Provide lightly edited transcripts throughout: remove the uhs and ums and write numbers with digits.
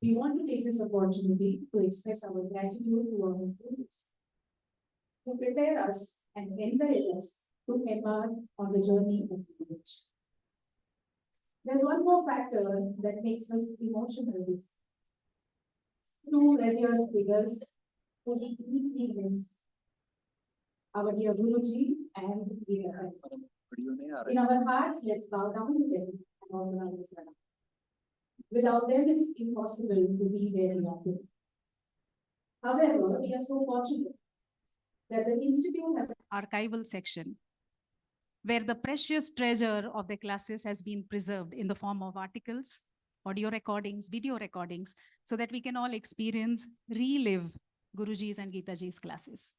We want to take this opportunity to express our gratitude to our gurus, who prepare us and encourage us to embark on the journey of knowledge. There's one more factor that makes us emotional. Two revered figures who deeply miss our dear Guruji and Veera. In our hearts, let's bow down to them and offer our prayer. Without them, it's impossible to be where we are today. However, we are so fortunate that the Institute has an archival section where the precious treasure of the classes has been preserved in the form of articles, audio recordings, video recordings, so that we can all experience, relive Guruji's and Geetaji's classes.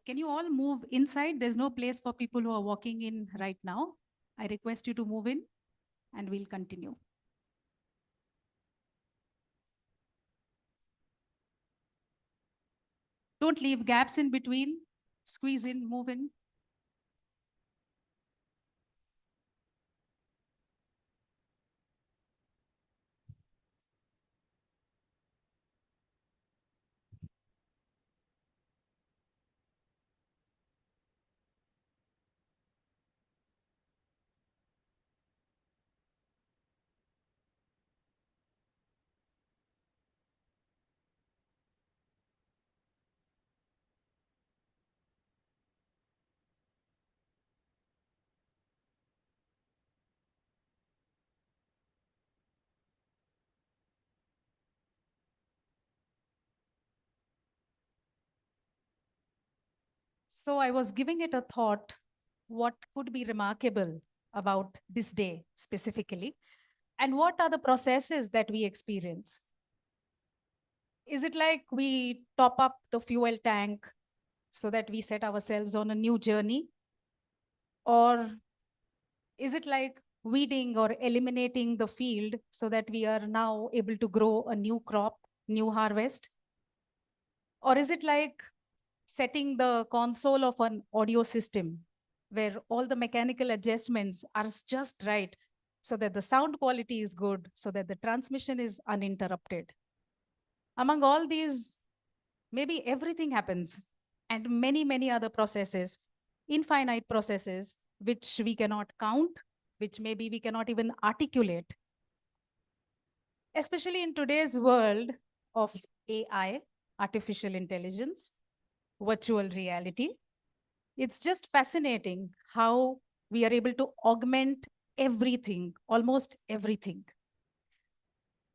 Can you all move inside? There's no place for people who are walking in right now. I request you to move in and we'll continue. Don't leave gaps in between. Squeeze in, move in. So I was giving it a thought, what could be remarkable about this day specifically, and what are the processes that we experience? Is it like we top up the fuel tank so that we set ourselves on a new journey? Or is it like weeding or eliminating the field so that we are now able to grow a new crop, new harvest? Or is it like setting the console of an audio system where all the mechanical adjustments are just right so that the sound quality is good, so that the transmission is uninterrupted? Among all these, maybe everything happens, and many, many other processes, infinite processes, which we cannot count, which maybe we cannot even articulate. Especially in today's world of AI, artificial intelligence, virtual reality, it's just fascinating how we are able to augment everything, almost everything.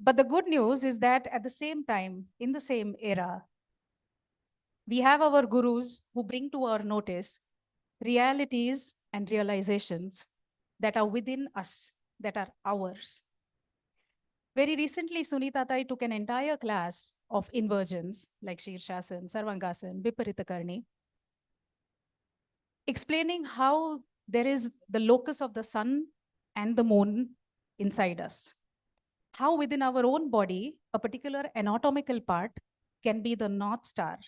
But the good news is that at the same time, in the same era, we have our gurus who bring to our notice realities and realizations that are within us, that are ours. Very recently, Sunita Tai took an entire class of inversions like Shirshasana, Sarvangasana, Viparitakarni, explaining how there is the locus of the sun and the moon inside us. How within our own body, a particular anatomical part can be the North Star,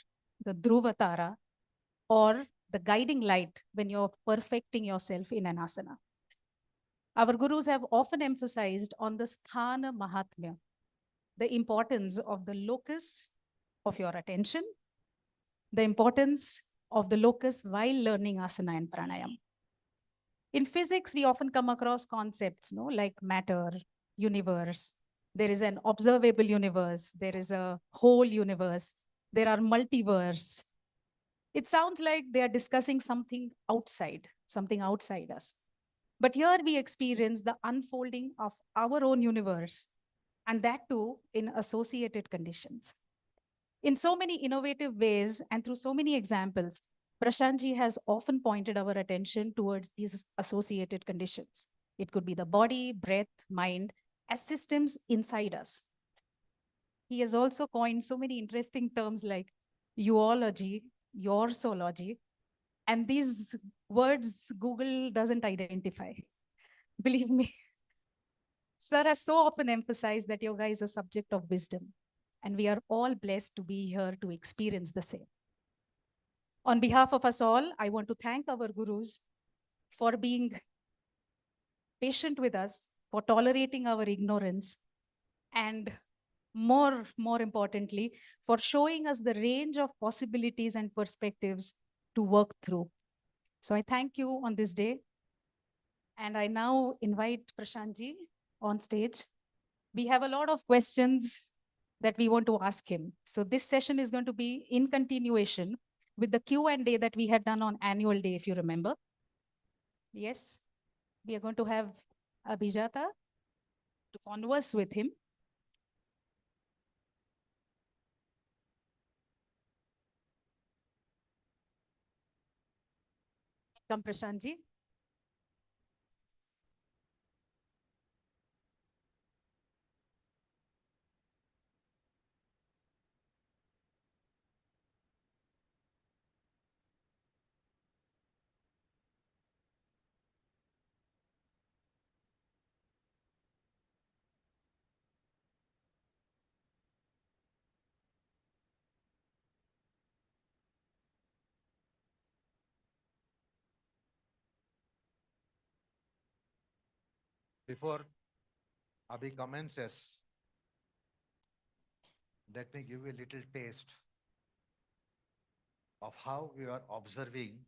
the Dhruvatara, or the guiding light when you're perfecting yourself in an asana. Our gurus have often emphasized on the Sthana Mahatmya, the importance of the locus of your attention, the importance of the locus while learning asana and pranayam. In physics, we often come across concepts like matter, universe. There is an observable universe. There is a whole universe. There are multiverse. It sounds like they are discussing something outside us. But here we experience the unfolding of our own universe, and that too in associated conditions. In so many innovative ways and through so many examples, Prashantji has often pointed our attention towards these associated conditions. It could be the body, breath, mind, as systems inside us. He has also coined so many interesting terms like euology, yourology, and these words Google doesn't identify. Believe me. Sir has so often emphasized that yoga is a subject of wisdom, and we are all blessed to be here to experience the same. On behalf of us all, I want to thank our gurus for being patient with us, for tolerating our ignorance, and more importantly, for showing us the range of possibilities and perspectives to work through. So I thank you on this day. And I now invite Prashantji on stage. We have a lot of questions that we want to ask him. So this session is going to be in continuation with the Q&A that we had done on annual day, if you remember. Yes, we are going to have Abhijata to converse with him. Come, Prashantji. Before Abhi commences, let me give you a little taste of how we are observing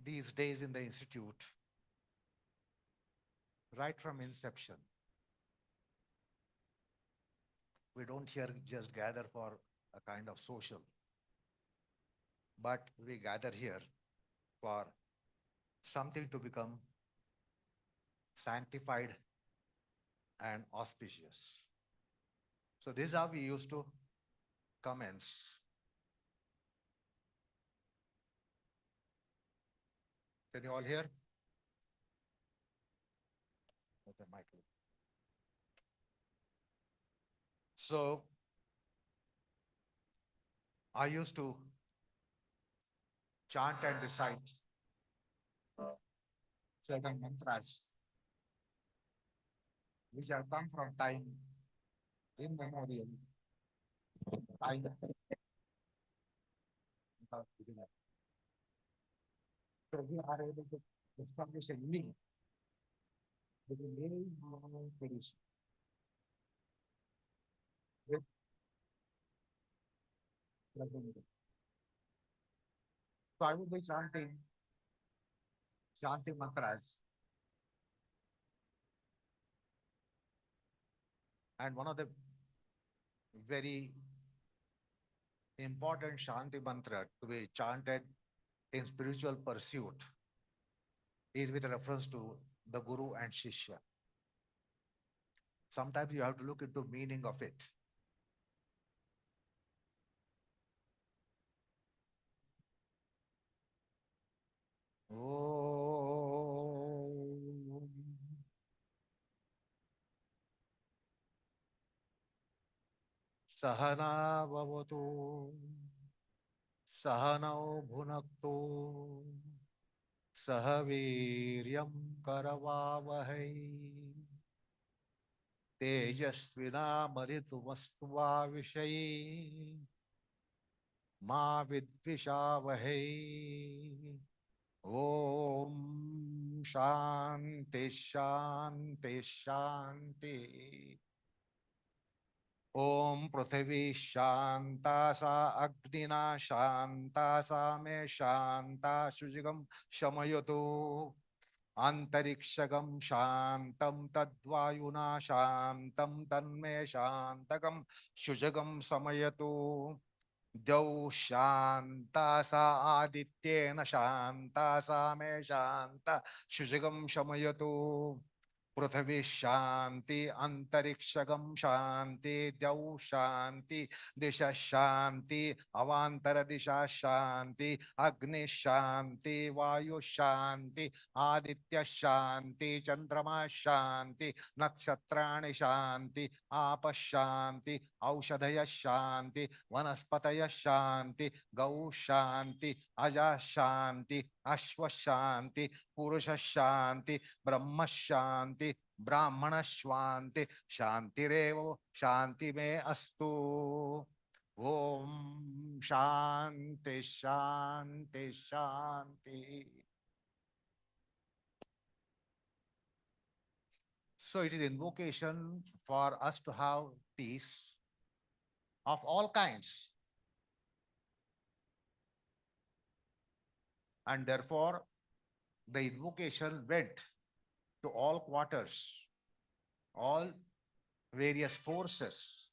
these days in the institute right from inception. We don't here just gather for a kind of social, but we gather here for something to become sanctified and auspicious. So this is how we used to commence. Can you all hear? Okay, Michael. So I used to chant and recite certain mantras which have come from time immemorial. Time without beginning. So we are able to establish a link between very normal tradition with present day. So I will be chanting mantras, and one of the very important Shanti mantra to be chanted in spiritual pursuit is with reference to the Guru and Shishya. Sometimes you have to look into meaning of it. Om Sahana Bhavatu Sahanau Bhunaktu Sahaviryam Karavavahai तेजस्विनामधितुमस्तु मा विषये मा विद्विषावहै ओम शांति शांति शांति ओम पृथिवी शांता सा अग्निना शांता सा मे शांता शुचिगम शमयतु अंतरिक्षगम शांतं तद्वायुना शांतं तन्मे शांतकम शुचगम समयतु द्यौ शांता सा आदित्येन शांता सा मे शांता शुचगम शमयतु पृथ्वी शांति अंतरिक्षगम शांति द्यौ शांति दिशा शांति अवांतर दिशा शांति अग्नि शांति वायु शांति आदित्य शांति चंद्रमा शांति नक्षत्राणि शांति आप शांति औषधय शांति वनस्पतय शांति गौ शांति अजा शांति अश्व शांति पुरुष शांति ब्रह्म शांति ब्राह्मण शांति शांतिरेव शांति में अस्तु ओम शांति शांति शांति So it is invocation for us to have peace of all kinds. And therefore, the invocation went to all quarters, all various forces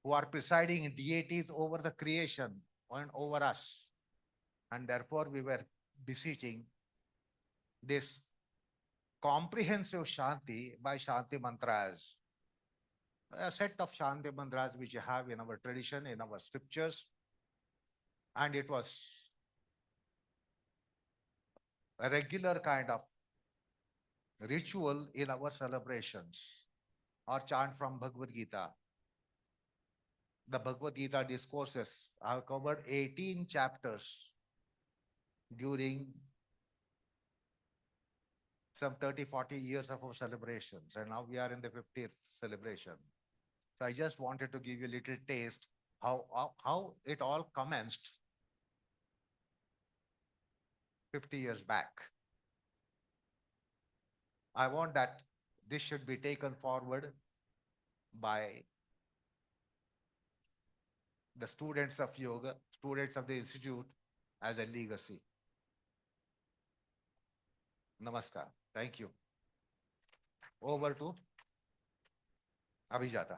who are presiding deities over the creation and over us. And therefore, we were beseeching this comprehensive Shanti by Shanti mantras, a set of Shanti mantras which you have in our tradition, in our scriptures. And it was a regular kind of ritual in our celebrations or chant from Bhagavad Gita. The Bhagavad Gita discourses, I have covered 18 chapters during some 30, 40 years of our celebrations. And now we are in the 50th celebration. So I just wanted to give you a little taste how it all commenced 50 years back. I want that this should be taken forward by the students of yoga, students of the institute as a legacy. Namaskar. Thank you. Over to Abhijata.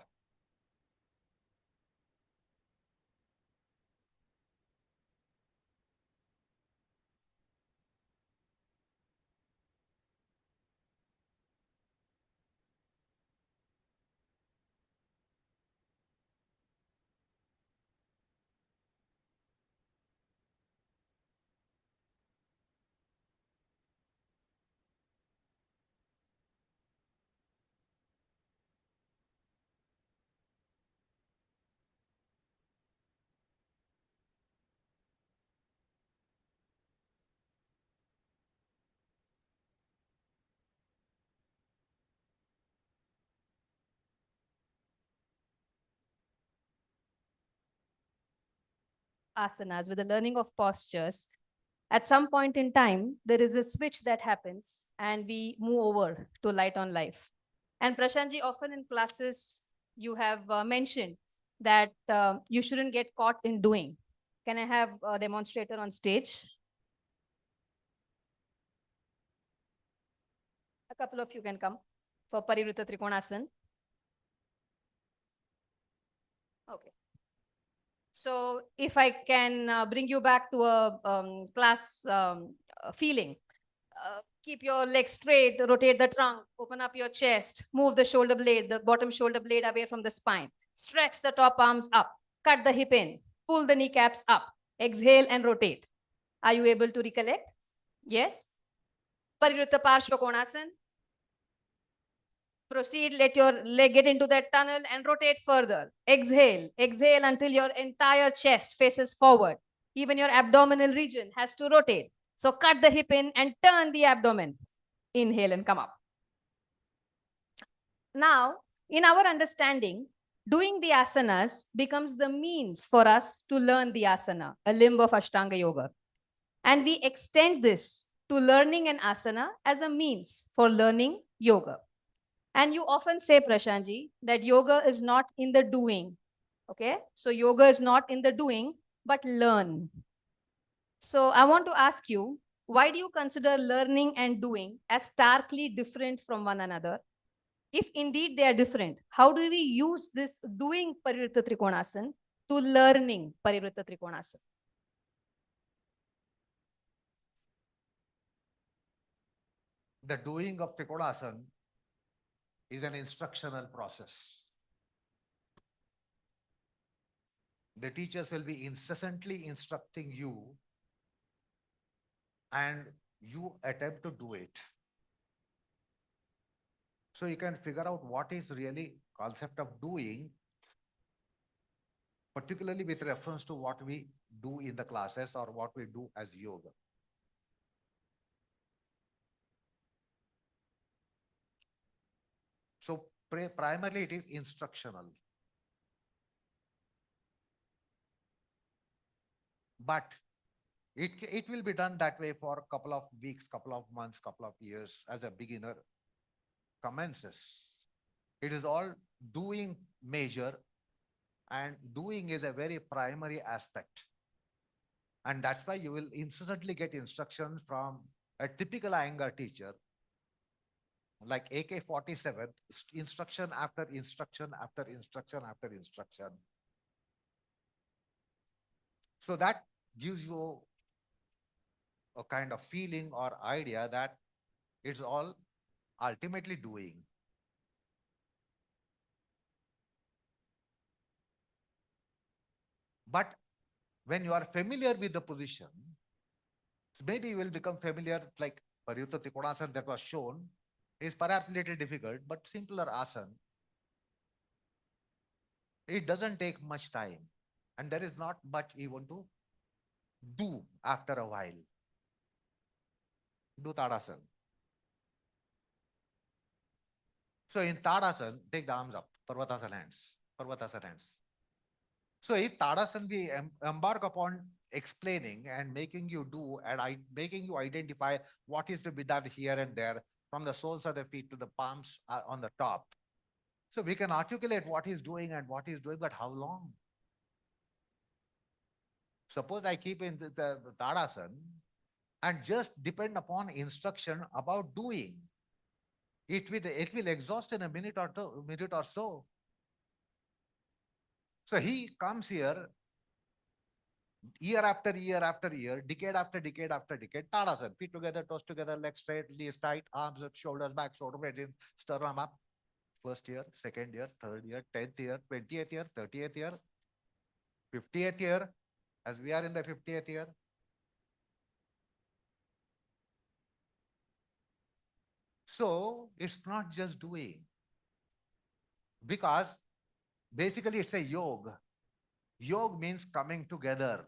Asanas, with the learning of postures, at some point in time, there is a switch that happens and we move over to light on life. And Prashantji, often in classes, you have mentioned that you shouldn't get caught in doing. Can I have a demonstrator on stage? A couple of you can come for Parivritta Trikonasana. Okay. So if I can bring you back to a class feeling, keep your legs straight, rotate the trunk, open up your chest, move the shoulder blade, the bottom shoulder blade away from the spine, stretch the top arms up, cut the hip in, pull the kneecaps up, exhale and rotate. Are you able to recollect? Yes? Parivritta Parshva Konasana. Proceed, let your leg get into that tunnel and rotate further. Exhale, exhale until your entire chest faces forward. Even your abdominal region has to rotate. So cut the hip in and turn the abdomen. Inhale and come up. Now, in our understanding, doing the asanas becomes the means for us to learn the asana, a limb of Ashtanga Yoga. And we extend this to learning an asana as a means for learning yoga. And you often say, Prashantji, that yoga is not in the doing. Okay, so yoga is not in the doing, but learn. So I want to ask you, why do you consider learning and doing as starkly different from one another? If indeed they are different, how do we use this doing Parivritta Trikonasana to learning Parivritta Trikonasana? The doing of Trikonasana is an instructional process. The teachers will be incessantly instructing you and you attempt to do it. So you can figure out what is really concept of doing, particularly with reference to what we do in the classes or what we do as yoga. So primarily it is instructional. But it will be done that way for a couple of weeks, couple of months, couple of years as a beginner. commences. It is all doing measure, and doing is a very primary aspect. And that's why you will incessantly get instructions from a typical Iyengar teacher, like AK-47, instruction after instruction after instruction after instruction. So that gives you a kind of feeling or idea that it's all ultimately doing. But when you are familiar with the position, maybe you will become familiar, like Paryutta Trikonasana that was shown is perhaps a little difficult, but simpler asana. It doesn't take much time, and there is not much even to do after a while. Do Tadasana. So in Tadasana, take the arms up, Parvatasana hands, Parvatasana hands. So if Tadasana we embark upon explaining and making you do and making you identify what is to be done here and there, from the soles of the feet to the palms on the top. So we can articulate what he's doing and what he's doing, but how long? Suppose I keep in the Tadasana and just depend upon instruction about doing. It will exhaust in a minute or so. So he comes here year after year after year, decade after decade after decade, Tadasana, feet together, toes together, legs straight, knees tight, arms up, shoulders back, shoulder blades in, sternum up. First year, second year, third year, 10th year, 20th year, 30th year, 50th year, as we are in the 50th year. So it's not just doing, because basically it's a yoga. Yoga means coming together.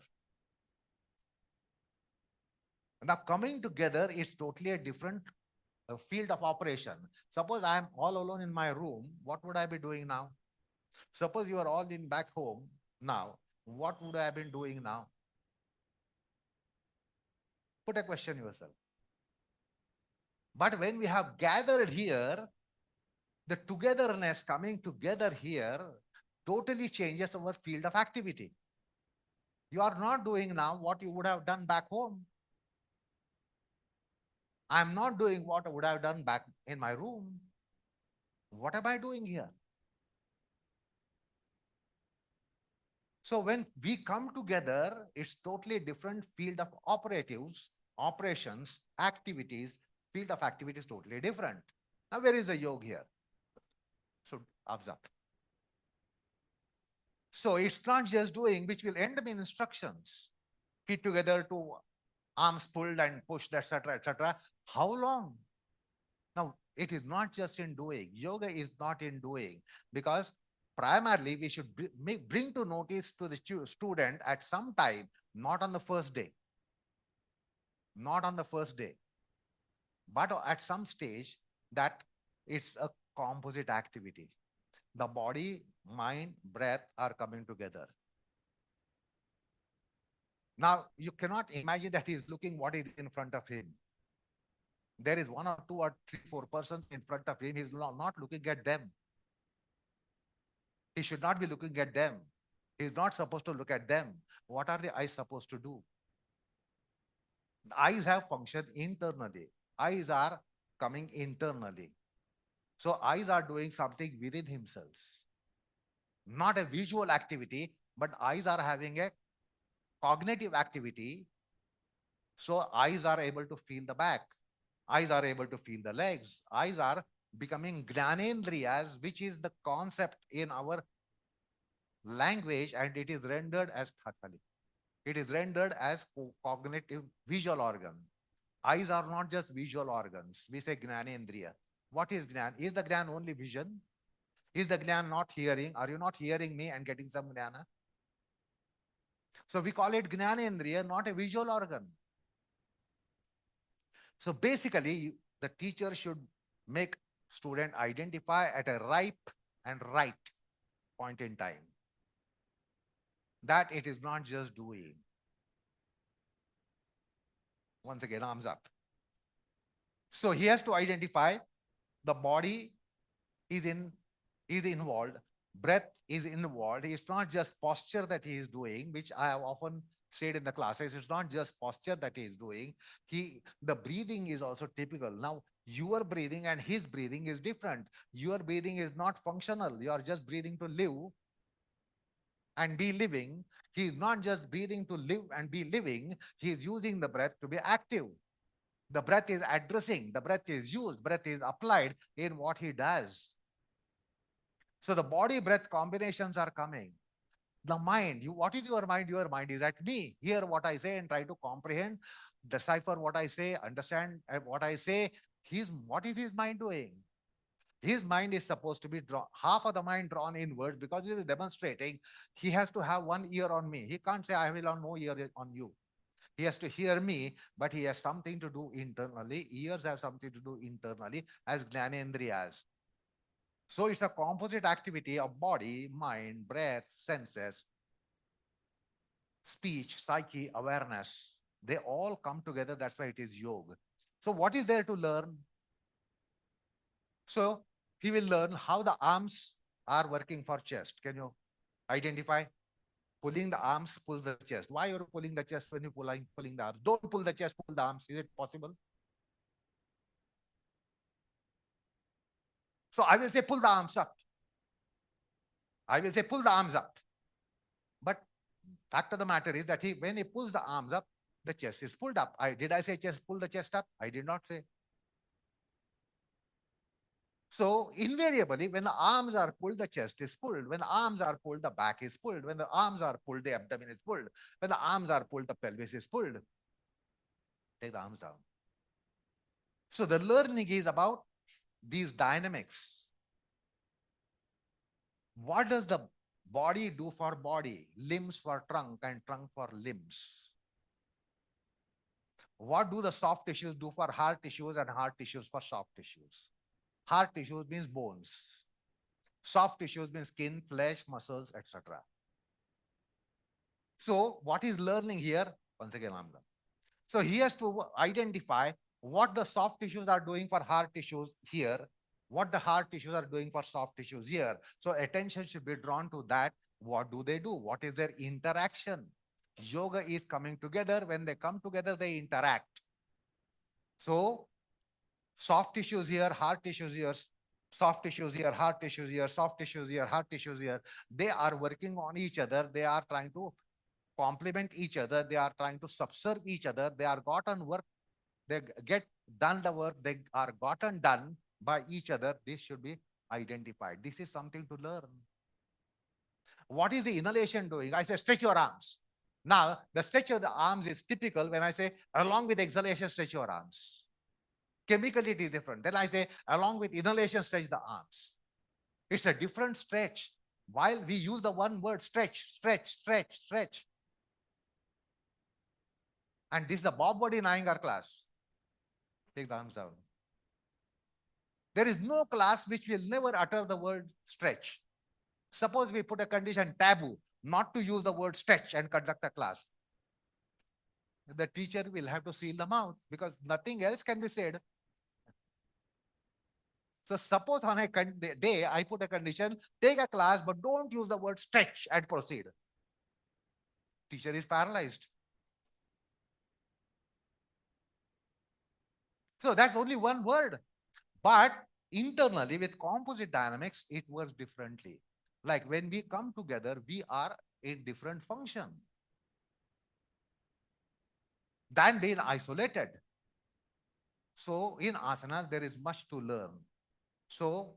Now, coming together is totally a different field of operation. Suppose I am all alone in my room, what would I be doing now? Suppose you are all in back home now, what would I have been doing now? Put a question yourself. But when we have gathered here, the togetherness coming together here totally changes our field of activity. You are not doing now what you would have done back home. I'm not doing what I would have done back in my room. What am I doing here? So when we come together, it's totally different field of operations, activities, field of activity is totally different. Now, where is the yoga here? So, observe. So it's not just doing, which will end up in instructions. Feet together to arms pulled and pushed, etc., etc. How long? Now, it is not just in doing. Yoga is not in doing, because primarily we should bring to notice to the student at some time, not on the first day. Not on the first day, but at some stage that it's a composite activity. The body, mind, breath are coming together. Now, you cannot imagine that he is looking what is in front of him. There is one or two or three, four persons in front of him. He's not looking at them. He should not be looking at them. He's not supposed to look at them. What are the eyes supposed to do? The eyes have functioned internally. Eyes are coming internally. So eyes are doing something within himself. Not a visual activity, but eyes are having a cognitive activity. So eyes are able to feel the back. Eyes are able to feel the legs. Eyes are becoming Gnanendriyas, which is the concept in our language, and it is rendered as Thatali. It is rendered as cognitive visual organ. Eyes are not just visual organs. We say Gnanendriya. What is Gnan? Is the Gnan only vision? Is the Gnan not hearing? Are you not hearing me and getting some Gnana? So we call it Gnanendriya, not a visual organ. So basically, the teacher should make student identify at a ripe and right point in time that it is not just doing. Once again, arms up. So he has to identify The body is involved, breath is involved. It's not just posture that he is doing, which I have often said in the classes. It's not just posture that he is doing. The breathing is also typical. Now, your breathing and his breathing is different. Your breathing is not functional. You are just breathing to live and be living. He is not just breathing to live and be living. He is using the breath to be active. The breath is addressing, the breath is used, breath is applied in what he does. So the body breath combinations are coming. The mind, what is your mind? Your mind is at me. Hear what I say and try to comprehend, decipher what I say, understand what I say. What is his mind doing? His mind is supposed to be drawn, half of the mind drawn inwards, because he is demonstrating. He has to have one ear on me. He can't say, I will have no ear on you. He has to hear me, but he has something to do internally. Ears have something to do internally as Jnanendriyas. So it's a composite activity of body, mind, breath, senses, speech, psyche, awareness. They all come together. That's why it is yoga. So what is there to learn? So he will learn how the arms are working for chest. Can you identify? Pulling the arms pulls the chest. Why are you pulling the chest when you're pulling the arms? Don't pull the chest, pull the arms. Is it possible? So I will say pull the arms up. I will say pull the arms up. But fact of the matter is that when he pulls the arms up, the chest is pulled up. Did I say pull the chest up? I did not say. So invariably, when the arms are pulled, the chest is pulled. When the arms are pulled, the back is pulled. When the arms are pulled, the abdomen is pulled. When the arms are pulled, the pelvis is pulled. Take the arms down. So the learning is about these dynamics. What does the body do for body? Limbs for trunk and trunk for limbs. What do the soft tissues do for hard tissues and hard tissues for soft tissues? Hard tissues means bones. Soft tissues means skin, flesh, muscles, etc. So what is learning here? Once again, I'm done. So he has to identify what the soft tissues are doing for hard tissues here, what the hard tissues are doing for soft tissues here. So attention should be drawn to that. What do they do? What is their interaction? Yoga is coming together. When they come together, they interact. So soft tissues here, hard tissues here, soft tissues here, hard tissues here, soft tissues here, hard tissues here. They are working on each other. They are trying to complement each other. They are trying to subserve each other. They are gotten work. They get done the work. They are gotten done by each other. This should be identified. This is something to learn. What is the inhalation doing? I say, stretch your arms. Now, the stretch of the arms is typical when I say, along with exhalation, stretch your arms. Chemically, it is different. Then I say, along with inhalation, stretch the arms. It's a different stretch. While we use the one word, stretch, stretch, stretch, stretch. And this is the Bob Body Iyengar class. Take the arms down. There is no class which will never utter the word stretch. Suppose we put a condition taboo not to use the word stretch and conduct a class. The teacher will have to seal the mouth because nothing else can be said. So suppose on a day I put a condition, take a class, but don't use the word stretch and proceed. Teacher is paralyzed. So that's only one word. But internally with composite dynamics, it works differently. Like when we come together, we are in different function than being isolated. So in asanas, there is much to learn. So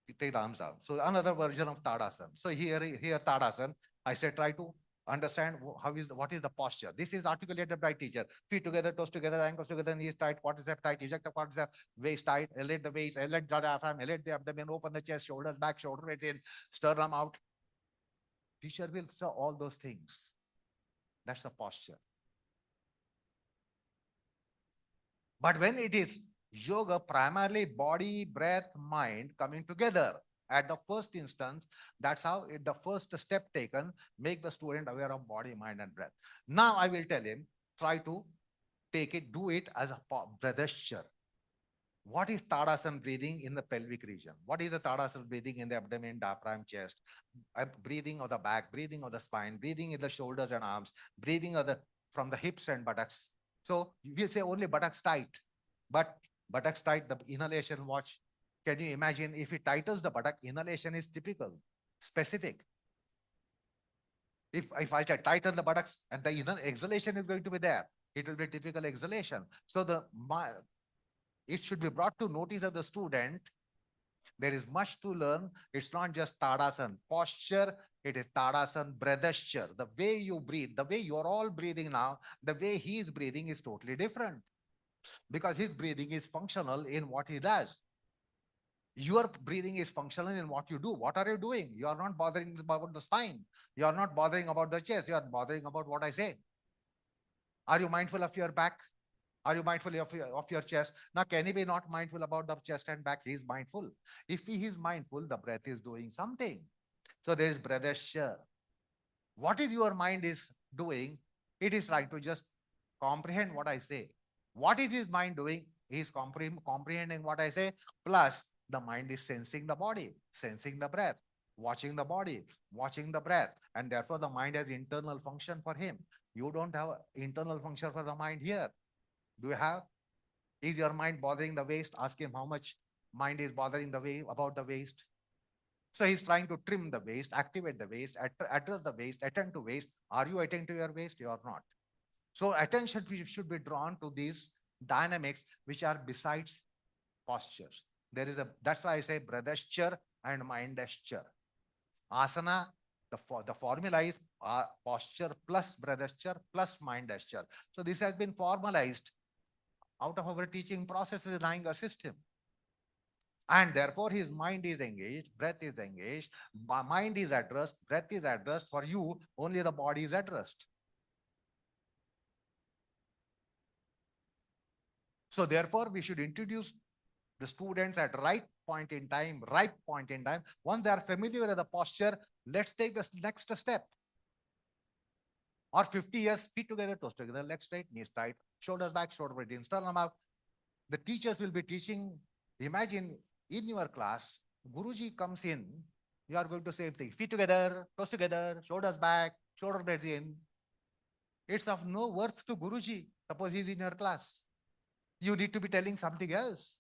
you take the arms down. So another version of Tadasana. So here Tadasana, I said try to understand what is the posture. This is articulated by teacher. Feet together, toes together, ankles together, knees tight, quadricep tight, ejector quadricep, waist tight, elevate the waist, elevate the diaphragm, elevate the abdomen, open the chest, shoulders back, shoulder blades in, sternum out. Teacher will say all those things. That's the posture. But when it is yoga, primarily body, breath, mind coming together at the first instance, that's how the first step taken, make the student aware of body, mind, and breath. Now I will tell him, try to take it, do it as a breathesture. What is Tadasana breathing in the pelvic region? What is the Tadasana breathing in the abdomen, diaphragm, chest? Breathing of the back, breathing of the spine, breathing in the shoulders and arms, breathing of the from the hips and buttocks. So we'll say only buttocks tight, but buttocks tight, the inhalation watch. Can you imagine if it tightens the buttock, inhalation is typical, specific. If I tighten the buttocks and the exhalation is going to be there, it will be typical exhalation. So it should be brought to notice of the student. There is much to learn. It's not just Tadasana posture, it is Tadasana breathasture. The way you breathe, the way you're all breathing now, the way he is breathing is totally different because his breathing is functional in what he does. Your breathing is functional in what you do. What are you doing? You are not bothering about the spine. You are not bothering about the chest. You are bothering about what I say. Are you mindful of your back? Are you mindful of your chest? Now, can he be not mindful about the chest and back? He is mindful. If he is mindful, the breath is doing something. So there is breathasture. What is your mind is doing? It is trying to just comprehend what I say. What is his mind doing? He is comprehending what I say. Plus, the mind is sensing the body, sensing the breath, watching the body, watching the breath. And therefore, the mind has internal function for him. You don't have internal function for the mind here. Do you have? Is your mind bothering the waist? Ask him how much mind is bothering the way about the waist. So he's trying to trim the waist, activate the waist, address the waist, attend to waist. Are you attending to your waist? You are not. So attention should be drawn to these dynamics which are besides postures. That's why I say breathasture and mindasture. Asana, the formula is posture plus breathasture plus mindasture. So this has been formalized out of our teaching processes in our system. And therefore, his mind is engaged, breath is engaged, mind is addressed, breath is addressed. For you, only the body is addressed. So therefore, we should introduce the students at right point in time, right point in time. Once they are familiar with the posture, let's take the next step. Or 50 years, feet together, toes together, legs straight, knees tight, shoulders back, shoulder blades in, sternum out. The teachers will be teaching. Imagine in your class, Guruji comes in, you are going to say feet together, toes together, shoulders back, shoulder blades in. It's of no worth to Guruji. Suppose he's in your class. You need to be telling something else.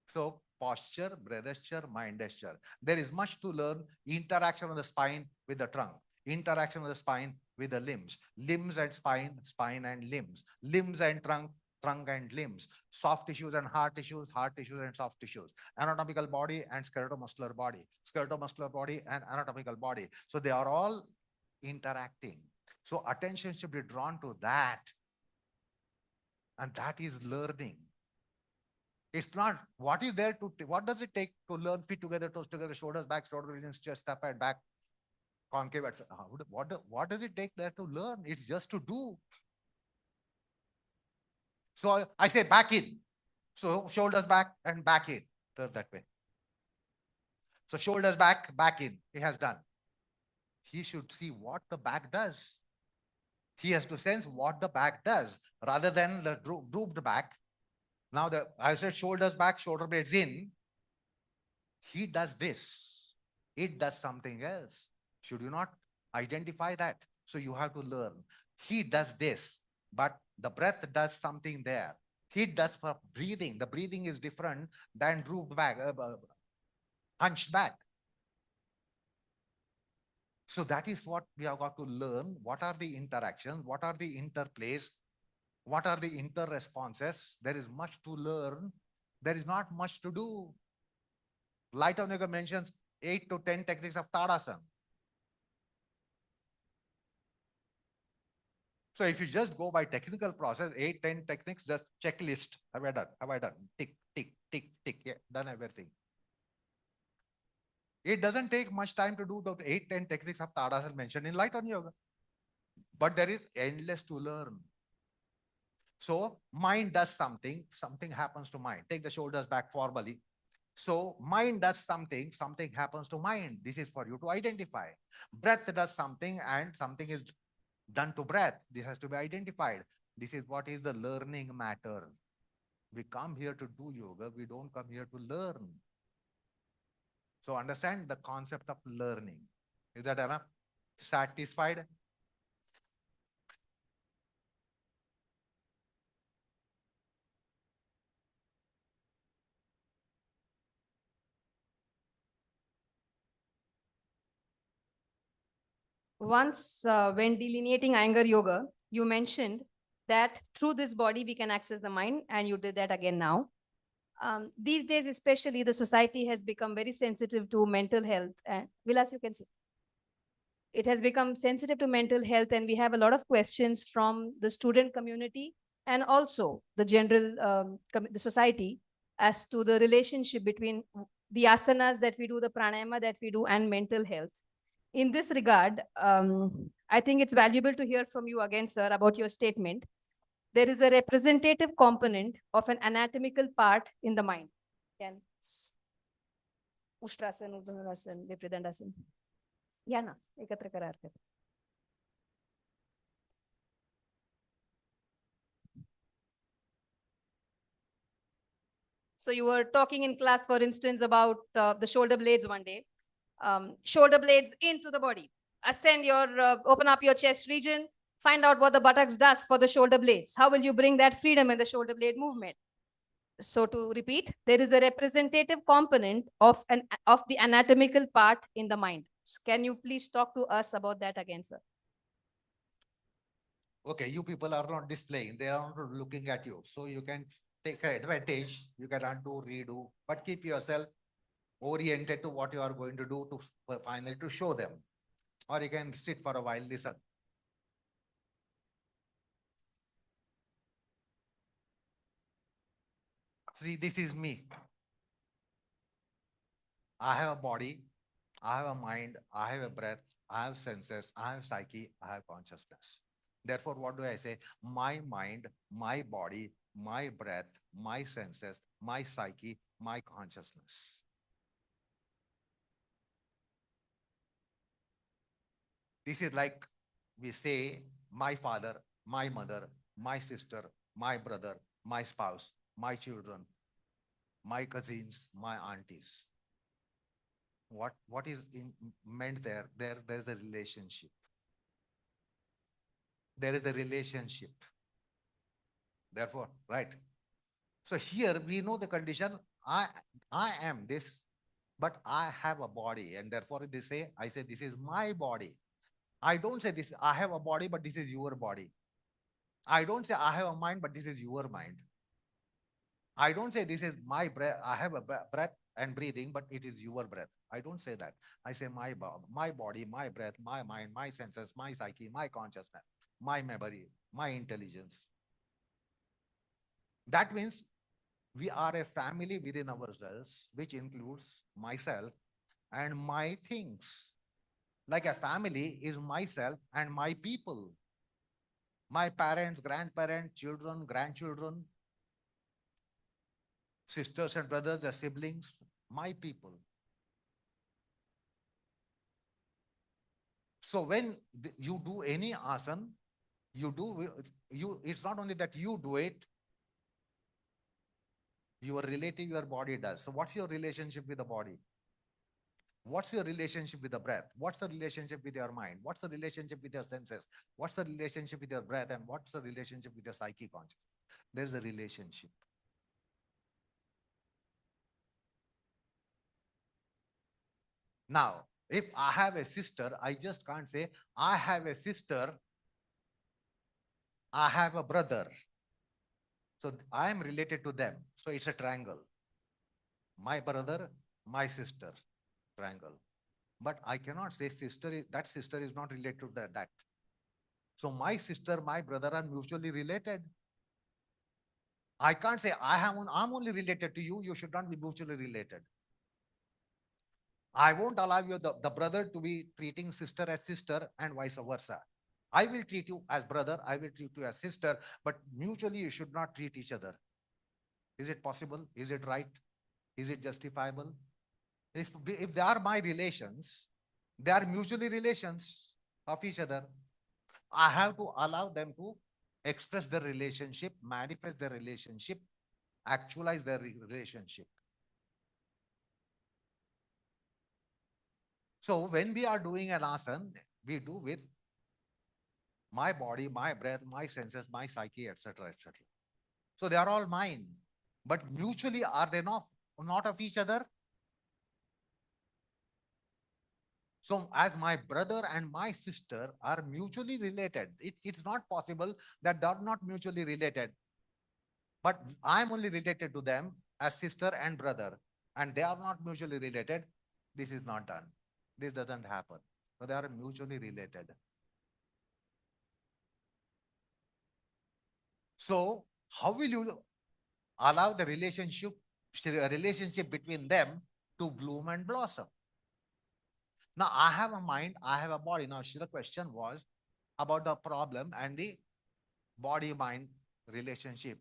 So posture, breathasture, mindasture. There is much to learn. Interaction of the spine with the trunk. Interaction of the spine with the limbs. Limbs and spine, spine and limbs. Limbs and trunk, trunk and limbs. Soft tissues and hard tissues and soft tissues. Anatomical body and skeletal-muscular body. Skeletal-muscular body and anatomical body. So they are all interacting. So attention should be drawn to that. And that is learning. It's not what is there to, what does it take to learn feet together, toes together, shoulders back, shoulder regions, chest up and back, concave. What does it take there to learn? It's just to do. So I say back in. So shoulders back and back in. Turn that way. So shoulders back, back in. He has done. He should see what the back does. He has to sense what the back does rather than the drooped back. Now I said shoulders back, shoulder blades in. He does this. It does something else. Should you not identify that? So you have to learn. He does this, but the breath does something there. He does for breathing. The breathing is different than drooped back, hunched back. So that is what we have got to learn. What are the interactions? What are the interplays? What are the inter-responses? There is much to learn. There is not much to do. Light of Yoga mentions 8 to 10 techniques of Tadasana. So if you just go by technical process, 8, 10 techniques, just checklist. Have I done? Have I done? Tick, tick, tick, tick. Yeah, done everything. It doesn't take much time to do the 8, 10 techniques of Tadasana mentioned in Light on Yoga. But there is endless to learn. So mind does something, something happens to mind. Take the shoulders back formally. So mind does something, something happens to mind. This is for you to identify. Breath does something and something is done to breath. This has to be identified. This is what is the learning matter. We come here to do yoga. We don't come here to learn. So understand the concept of learning. Is that enough? Satisfied? Once, when delineating anger yoga, you mentioned that through this body we can access the mind, and you did that again now. These days, especially, the society has become very sensitive to mental health. And Vilas, you can see. It has become sensitive to mental health, and we have a lot of questions from the student community and also the general the society as to the relationship between the asanas that we do, the pranayama that we do, and mental health. In this regard, I think it's valuable to hear from you again, sir, about your statement. There is a representative component of an anatomical part in the mind. Can Ushtrasan, Urdhvanurasan, Vipridandasan. या ना एकत्र करा हरकत. So you were talking in class, for instance, about the shoulder blades one day. Shoulder blades into the body. Ascend your, open up your chest region. Find out what the buttocks does for the shoulder blades. How will you bring that freedom in the shoulder blade movement? So to repeat, there is a representative component of the anatomical part in the mind. Can you please talk to us about that again, sir? Okay, you people are not displaying, they are not looking at you. So you can take advantage, you can undo, redo, but keep yourself oriented to what you are going to do to finally to show them. Or you can sit for a while, listen. See, this is me. I have a body, I have a mind, I have a breath, I have senses, I have psyche, I have consciousness. Therefore, what do I say? My mind, my body, my breath, my senses, my psyche, my consciousness. This is like we say, my father, my mother, my sister, my brother, my spouse, my children, my cousins, my aunties. What is meant there? There's a relationship. There is a relationship. Therefore, right. So here we know the condition. I am this, but I have a body, and therefore I say this is my body. I don't say this, I have a body, but this is your body. I don't say I have a mind, but this is your mind. I don't say this is my breath, I have a breath and breathing, but it is your breath. I don't say that. I say my body, my breath, my mind, my senses, my psyche, my consciousness, my memory, my intelligence. That means we are a family within ourselves, which includes myself and my things. Like a family is myself and my people. My parents, grandparents, children, grandchildren, sisters and brothers, their siblings, my people. So when you do any asana, it's not only that you do it, your relative, your body does. So what's your relationship with the body? What's your relationship with the breath? What's the relationship with your mind? What's the relationship with your senses? What's the relationship with your breath? And what's the relationship with your psyche consciousness? There's a relationship. Now, if I have a sister, I just can't say, I have a sister, I have a brother. So I am related to them. So it's a triangle. My brother, my sister, triangle. But I cannot say that sister is not related to that. So my sister, my brother are mutually related. I can't say I'm only related to you. You should not be mutually related. I won't allow you the brother to be treating sister as sister and vice versa. I will treat you as brother. I will treat you as sister, but mutually you should not treat each other. Is it possible? Is it right? Is it justifiable? If they are my relations, they are mutually relations of each other. I have to allow them to express their relationship, manifest their relationship, actualize their relationship. So when we are doing an asana, we do with my body, my breath, my senses, my psyche, etc., etc. So they are all mine, but mutually are they not of each other? So as my brother and my sister are mutually related, it's not possible that they are not mutually related. But I'm only related to them as sister and brother, and they are not mutually related. This is not done. This doesn't happen. So they are mutually related. So how will you allow the relationship between them to bloom and blossom? Now I have a mind, I have a body. Now the question was about the problem and the body-mind relationship.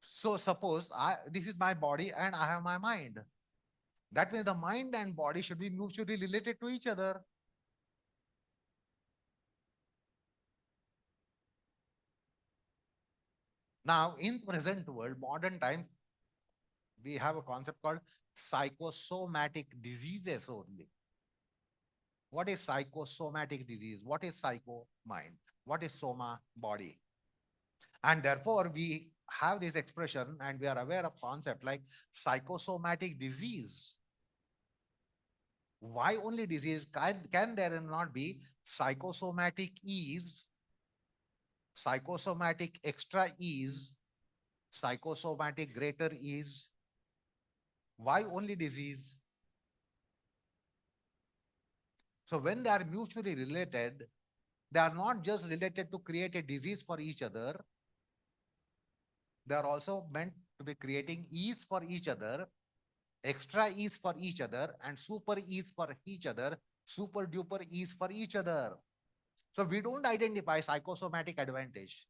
So suppose this is my body and I have my mind. That means the mind and body should be mutually related to each other. Now, in present world, modern time, we have a concept called psychosomatic diseases only. What is psychosomatic disease? What is psycho mind? What is soma body? And therefore, we have this expression and we are aware of concept like psychosomatic disease. Why only disease? Can there not be psychosomatic ease, psychosomatic extra ease, psychosomatic greater ease? Why only disease? So when they are mutually related, they are not just related to create a disease for each other. They are also meant to be creating ease for each other, extra ease for each other, and super ease for each other, super duper ease for each other. So we don't identify psychosomatic advantage,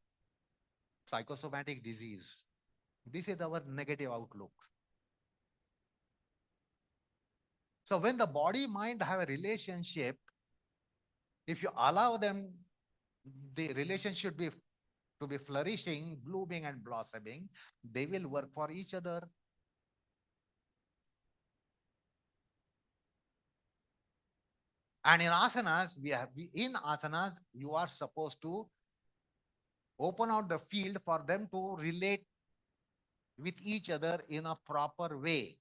psychosomatic disease. This is our negative outlook. So when the body mind have a relationship, if you allow them, the relationship to be flourishing, blooming and blossoming, they will work for each other. And in asanas, in asanas, you are supposed to open out the field for them to relate with each other in a proper way.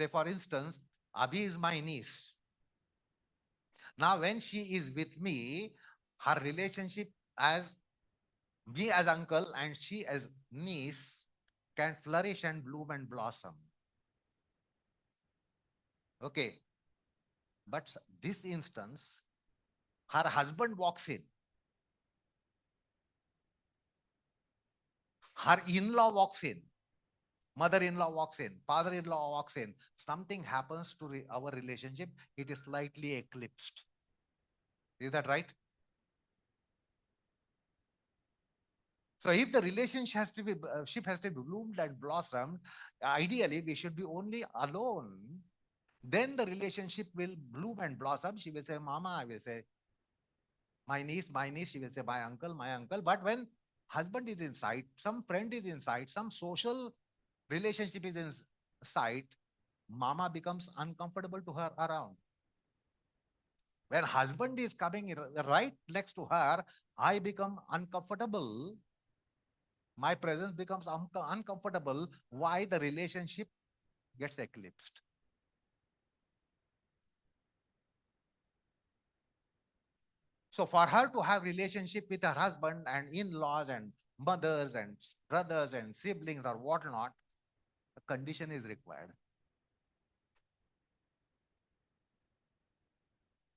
Say, for instance, Abhi is my niece. Now, when she is with me, her relationship as me as uncle and she as niece can flourish and bloom and blossom. Okay. But this instance, her husband walks in. Her in-law walks in. Mother-in-law walks in. Father-in-law walks in. Something happens to our relationship. It is slightly eclipsed. Is that right? So if the relationship has to be bloomed and blossomed, ideally we should be only alone. Then the relationship will bloom and blossom. She will say, Mama, I will say, my niece, she will say, my uncle, my uncle. But when husband is inside, some friend is inside, some social relationship is in sight, Mama becomes uncomfortable to her around. When husband is coming right next to her, I become uncomfortable. My presence becomes uncomfortable. Why? The relationship gets eclipsed. So for her to have relationship with her husband and in-laws and mothers and brothers and siblings or whatnot, a condition is required.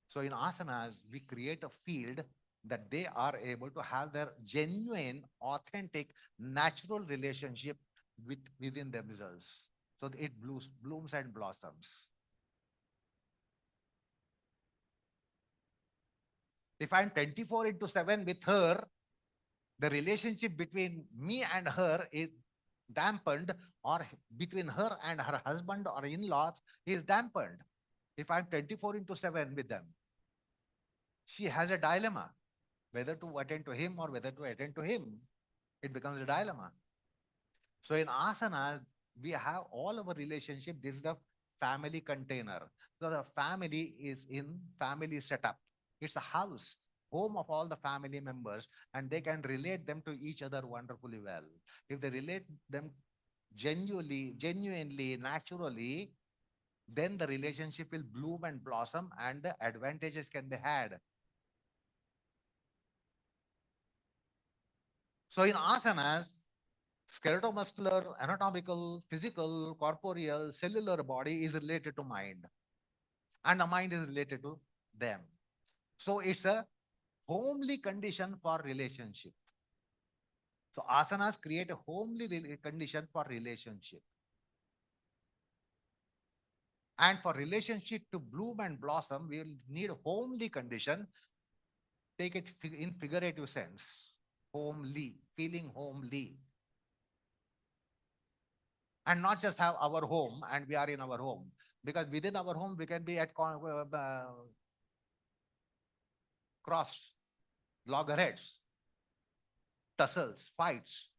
So in asanas, we create a field that they are able to have their genuine, authentic, natural relationship within themselves. So it blooms and blossoms. If I'm 24/7 with her, the relationship between me and her is dampened, or between her and her husband or in-laws is dampened. If I'm 24/7 with them, she has a dilemma whether to attend to him or whether to attend to him. It becomes a dilemma. So in asana, we have all our relationship. This is the family container. So the family is in family setup. It's a house, home of all the family members, and they can relate them to each other wonderfully well. If they relate them genuinely, naturally, then the relationship will bloom and blossom and the advantages can be had. So in asanas, skeletal-muscular, anatomical, physical, corporeal, cellular body is related to mind, and the mind is related to them. So it's a homely condition for relationship. So asanas create a homely condition for relationship. And for relationship to bloom and blossom, we will need a homely condition. Take it in figurative sense. Homely, feeling homely. And not just have our home and we are in our home. Because within our home, we can be at cross, loggerheads, tussles, fights.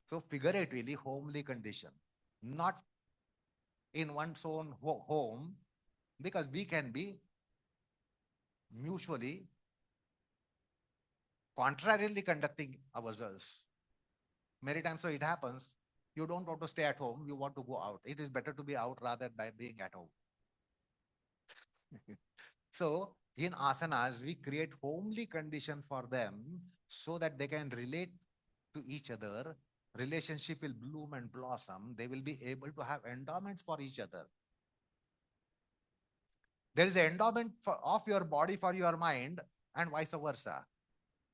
So figuratively, homely condition. Not in one's own home, because we can be mutually, contrarily conducting ourselves. Many times so it happens, you don't want to stay at home, you want to go out. It is better to be out rather than being at home. So in asanas, we create homely condition for them so that they can relate to each other. Relationship will bloom and blossom. They will be able to have endowments for each other. There is an endowment of your body for your mind and vice versa.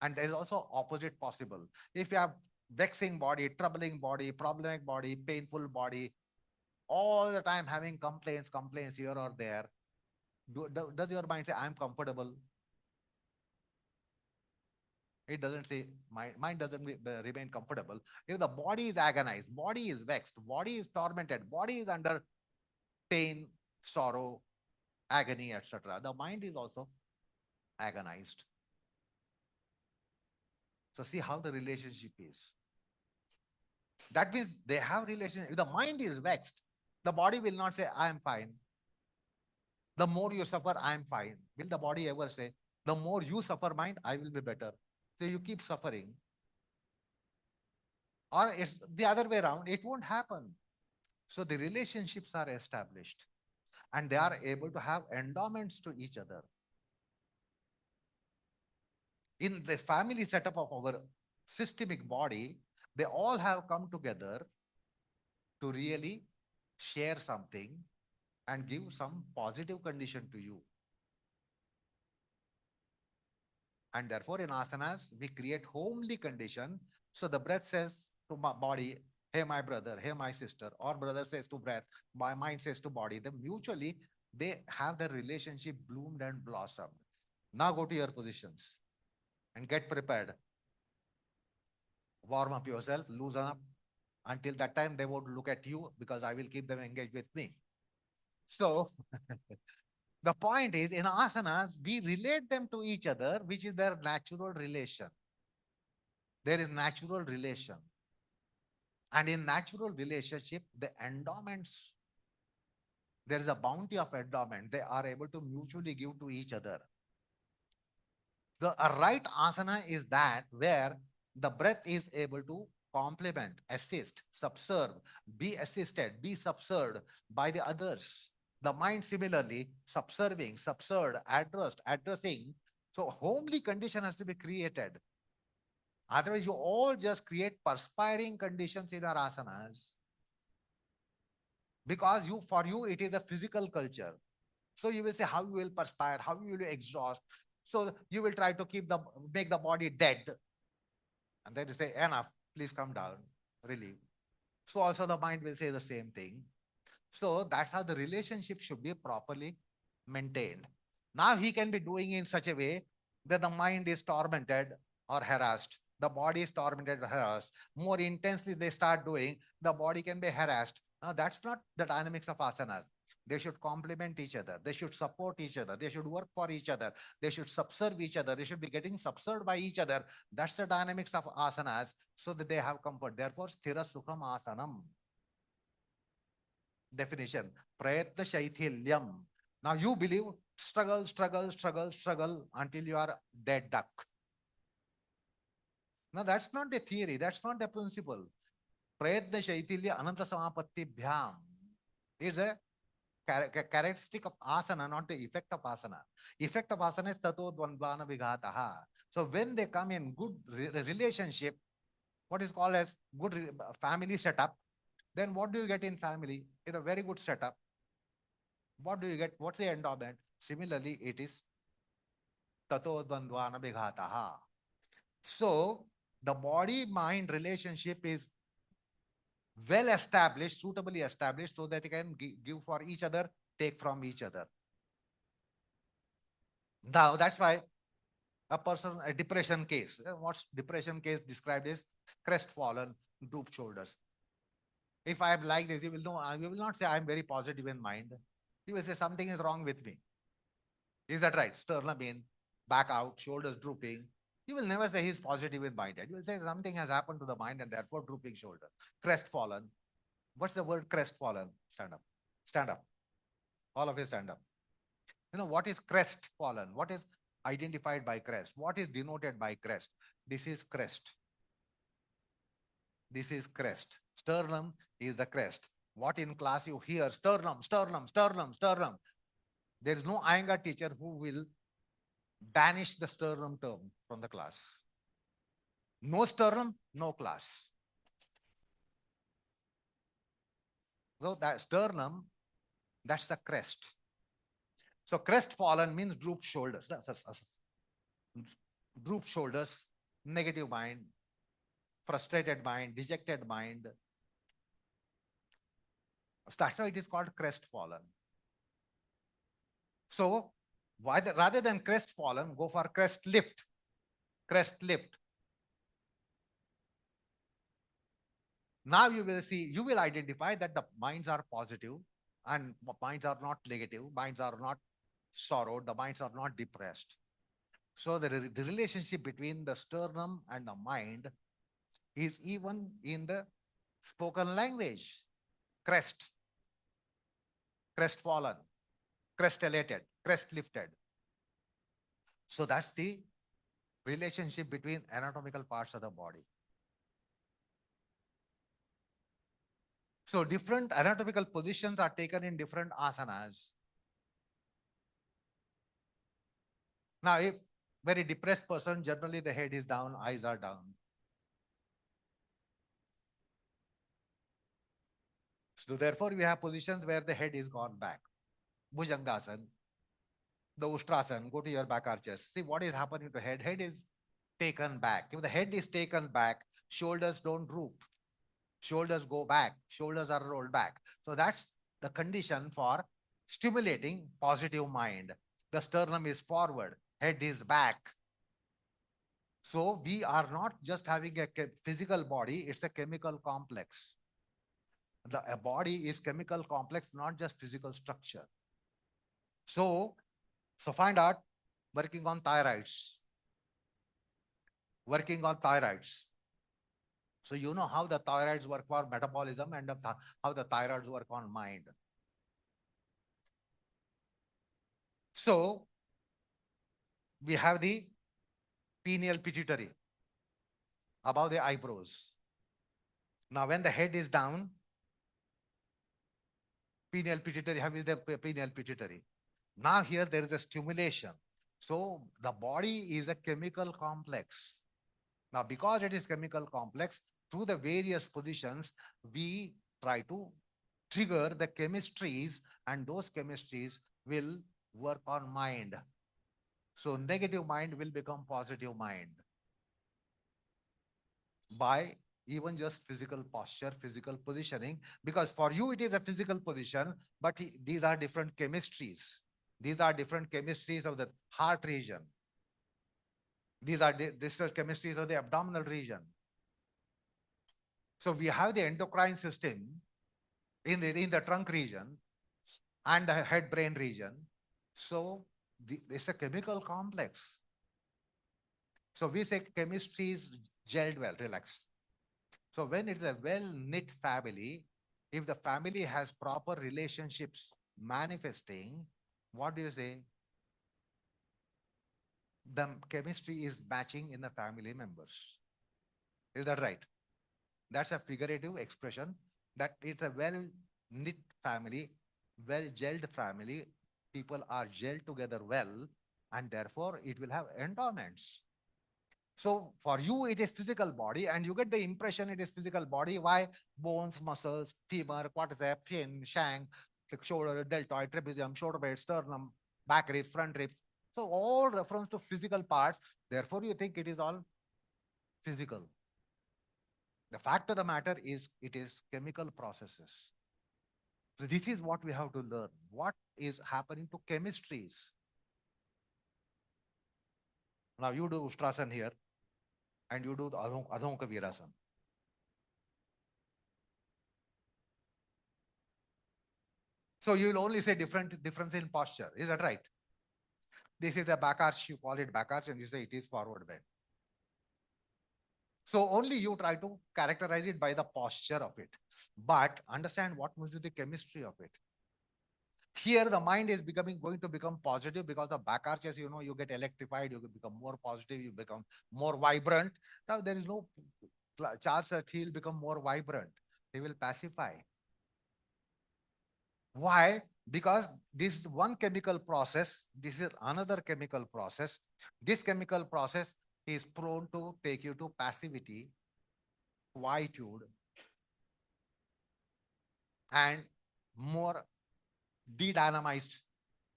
And there is also opposite possible. If you have vexing body, troubling body, problematic body, painful body, all the time having complaints here or there, does your mind say, I'm comfortable? It doesn't say, mind doesn't remain comfortable. If the body is agonized, body is vexed, body is tormented, body is under pain, sorrow, agony, etc., the mind is also agonized. So see how the relationship is. That means they have relationship. If the mind is vexed, the body will not say, I am fine. The more you suffer, I am fine. Will the body ever say, the more you suffer, mind, I will be better? So you keep suffering. Or it's the other way around, it won't happen. So the relationships are established and they are able to have endowments to each other. In the family setup of our systemic body, they all have come together to really share something and give some positive condition to you. And therefore, in asanas, we create homely condition. So the breath says to my body, hey, my brother, hey, my sister, or brother says to breath, my mind says to body. Then mutually, they have their relationship bloomed and blossomed. Now go to your positions and get prepared. Warm up yourself, loosen up. Until that time, they won't look at you because I will keep them engaged with me. So the point is, in asanas, we relate them to each other, which is their natural relation. There is natural relation. And in natural relationship, the endowments, there is a bounty of endowment. They are able to mutually give to each other. A right asana is that where the breath is able to complement, assist, subserve, be assisted, be subserved by the others. The mind similarly, subserving, subserved, addressing. So homely condition has to be created. Otherwise, you all just create perspiring conditions in our asanas. Because for you, it is a physical culture. So you will say how you will perspire, how you will exhaust. So you will try to make the body dead. And then you say, enough, please come down, relieve. So also the mind will say the same thing. So that's how the relationship should be properly maintained. Now he can be doing in such a way that the mind is tormented or harassed. the body is tormented, harassed. More intensely they start doing, the body can be harassed. Now that's not the dynamics of asanas. They should complement each other. They should support each other. They should work for each other. They should subserve each other. They should be getting subserved by each other. That's the dynamics of asanas, so that they have comfort. Therefore, sthira sukham asanam. Definition: prayatna shaithilyam. Now you believe struggle, struggle, struggle, struggle until you are dead duck. Now that's not the theory. That's not the principle. Prayatna shaithilya ananta samapatti is a characteristic of asana, not the effect of asana. Effect of asana is tato dvandvana vighataha. So when they come in good relationship, what is called as good family setup, then what do you get in family? In a very good setup, what do you get? What's the endowment? Similarly, it is tato dvandvana vighataha. So the body-mind relationship is well established, suitably established, so that they can give for each other, take from each other. Now, that's why a depression case, what's depression case described as crestfallen, drooped shoulders. If I am like this, you will know, you will not say I am very positive in mind. You will say something is wrong with me. Is that right? Sternum in, back out, shoulders drooping. You will never say he's positive in mind. You will say something has happened to the mind and therefore drooping shoulder. Crestfallen. What's the word crestfallen? Stand up. Stand up. All of you stand up. You know, what is crestfallen? What is identified by crest? What is denoted by crest? This is crest. This is crest. Sternum is the crest. What in class you hear? Sternum, sternum, sternum, sternum. There is no Iyengar teacher who will banish the sternum term from the class. No sternum, no class. So that sternum, that's the crest. So crestfallen means drooped shoulders. Drooped shoulders, negative mind, frustrated mind, dejected mind. That's why it is called crestfallen. So rather than crestfallen, go for crest lift. Crest lift. Now you will see, you will identify that the minds are positive and minds are not negative, minds are not sorrowed, the minds are not depressed. So the relationship between the sternum and the mind is even in the spoken language. Crest, crestfallen, crest elated, crest lifted. So that's the relationship between anatomical parts of the body. So different anatomical positions are taken in different asanas. Now, if very depressed person, generally the head is down, eyes are down. So therefore, we have positions where the head is gone back. Bhujangasana, the Ustrasana, go to your back arches. See what is happening to head. Head is taken back. If the head is taken back, shoulders don't droop. Shoulders go back. Shoulders are rolled back. So that's the condition for stimulating positive mind. The sternum is forward, head is back. So we are not just having a physical body, it's a chemical complex. The body is chemical complex, not just physical structure. So find out, working on thyroids. Working on thyroids. So you know how the thyroids work for metabolism and how the thyroids work on mind. So we have the pineal pituitary above the eyebrows. Now when the head is down, pineal pituitary, how is the pineal pituitary? Now here there is a stimulation. So the body is a chemical complex. Now because it is chemical complex, through the various positions, we try to trigger the chemistries, and those chemistries will work on mind. So negative mind will become positive mind by even just physical posture, physical positioning, because for you it is a physical position, but these are different chemistries. These are different chemistries of the heart region. These are distress chemistries of the abdominal region. So we have the endocrine system in the trunk region and the head brain region. So it's a chemical complex. So we say chemistry is gelled well, relax. So when it's a well-knit family, if the family has proper relationships manifesting, what do you say? The chemistry is matching in the family members. Is that right? That's a figurative expression that it's a well-knit family, well-gelled family. People are gelled together well, and therefore it will have endowments. So for you, it is physical body, and you get the impression it is physical body. Why? Bones, muscles, femur, quadricep, shin, shank, the shoulder, deltoid, trapezium, shoulder blade, sternum, back ribs, front ribs. So all reference to physical parts. Therefore, you think it is all physical. The fact of the matter is it is chemical processes. So this is what we have to learn. What is happening to chemistries? Now you do Ustrasan here and you do the Adhonka Virasan. So you will only say difference in posture. Is that right? This is a back arch, you call it back arch, and you say it is forward bend. So only you try to characterize it by the posture of it. But understand what must be the chemistry of it. Here the mind is going to become positive because the back arches, you get electrified, you become more positive, you become more vibrant. Now there is no chance that he will become more vibrant. He will pacify. Why? Because this is one chemical process. This is another chemical process. This chemical process is prone to take you to passivity, quietude, and more de-dynamized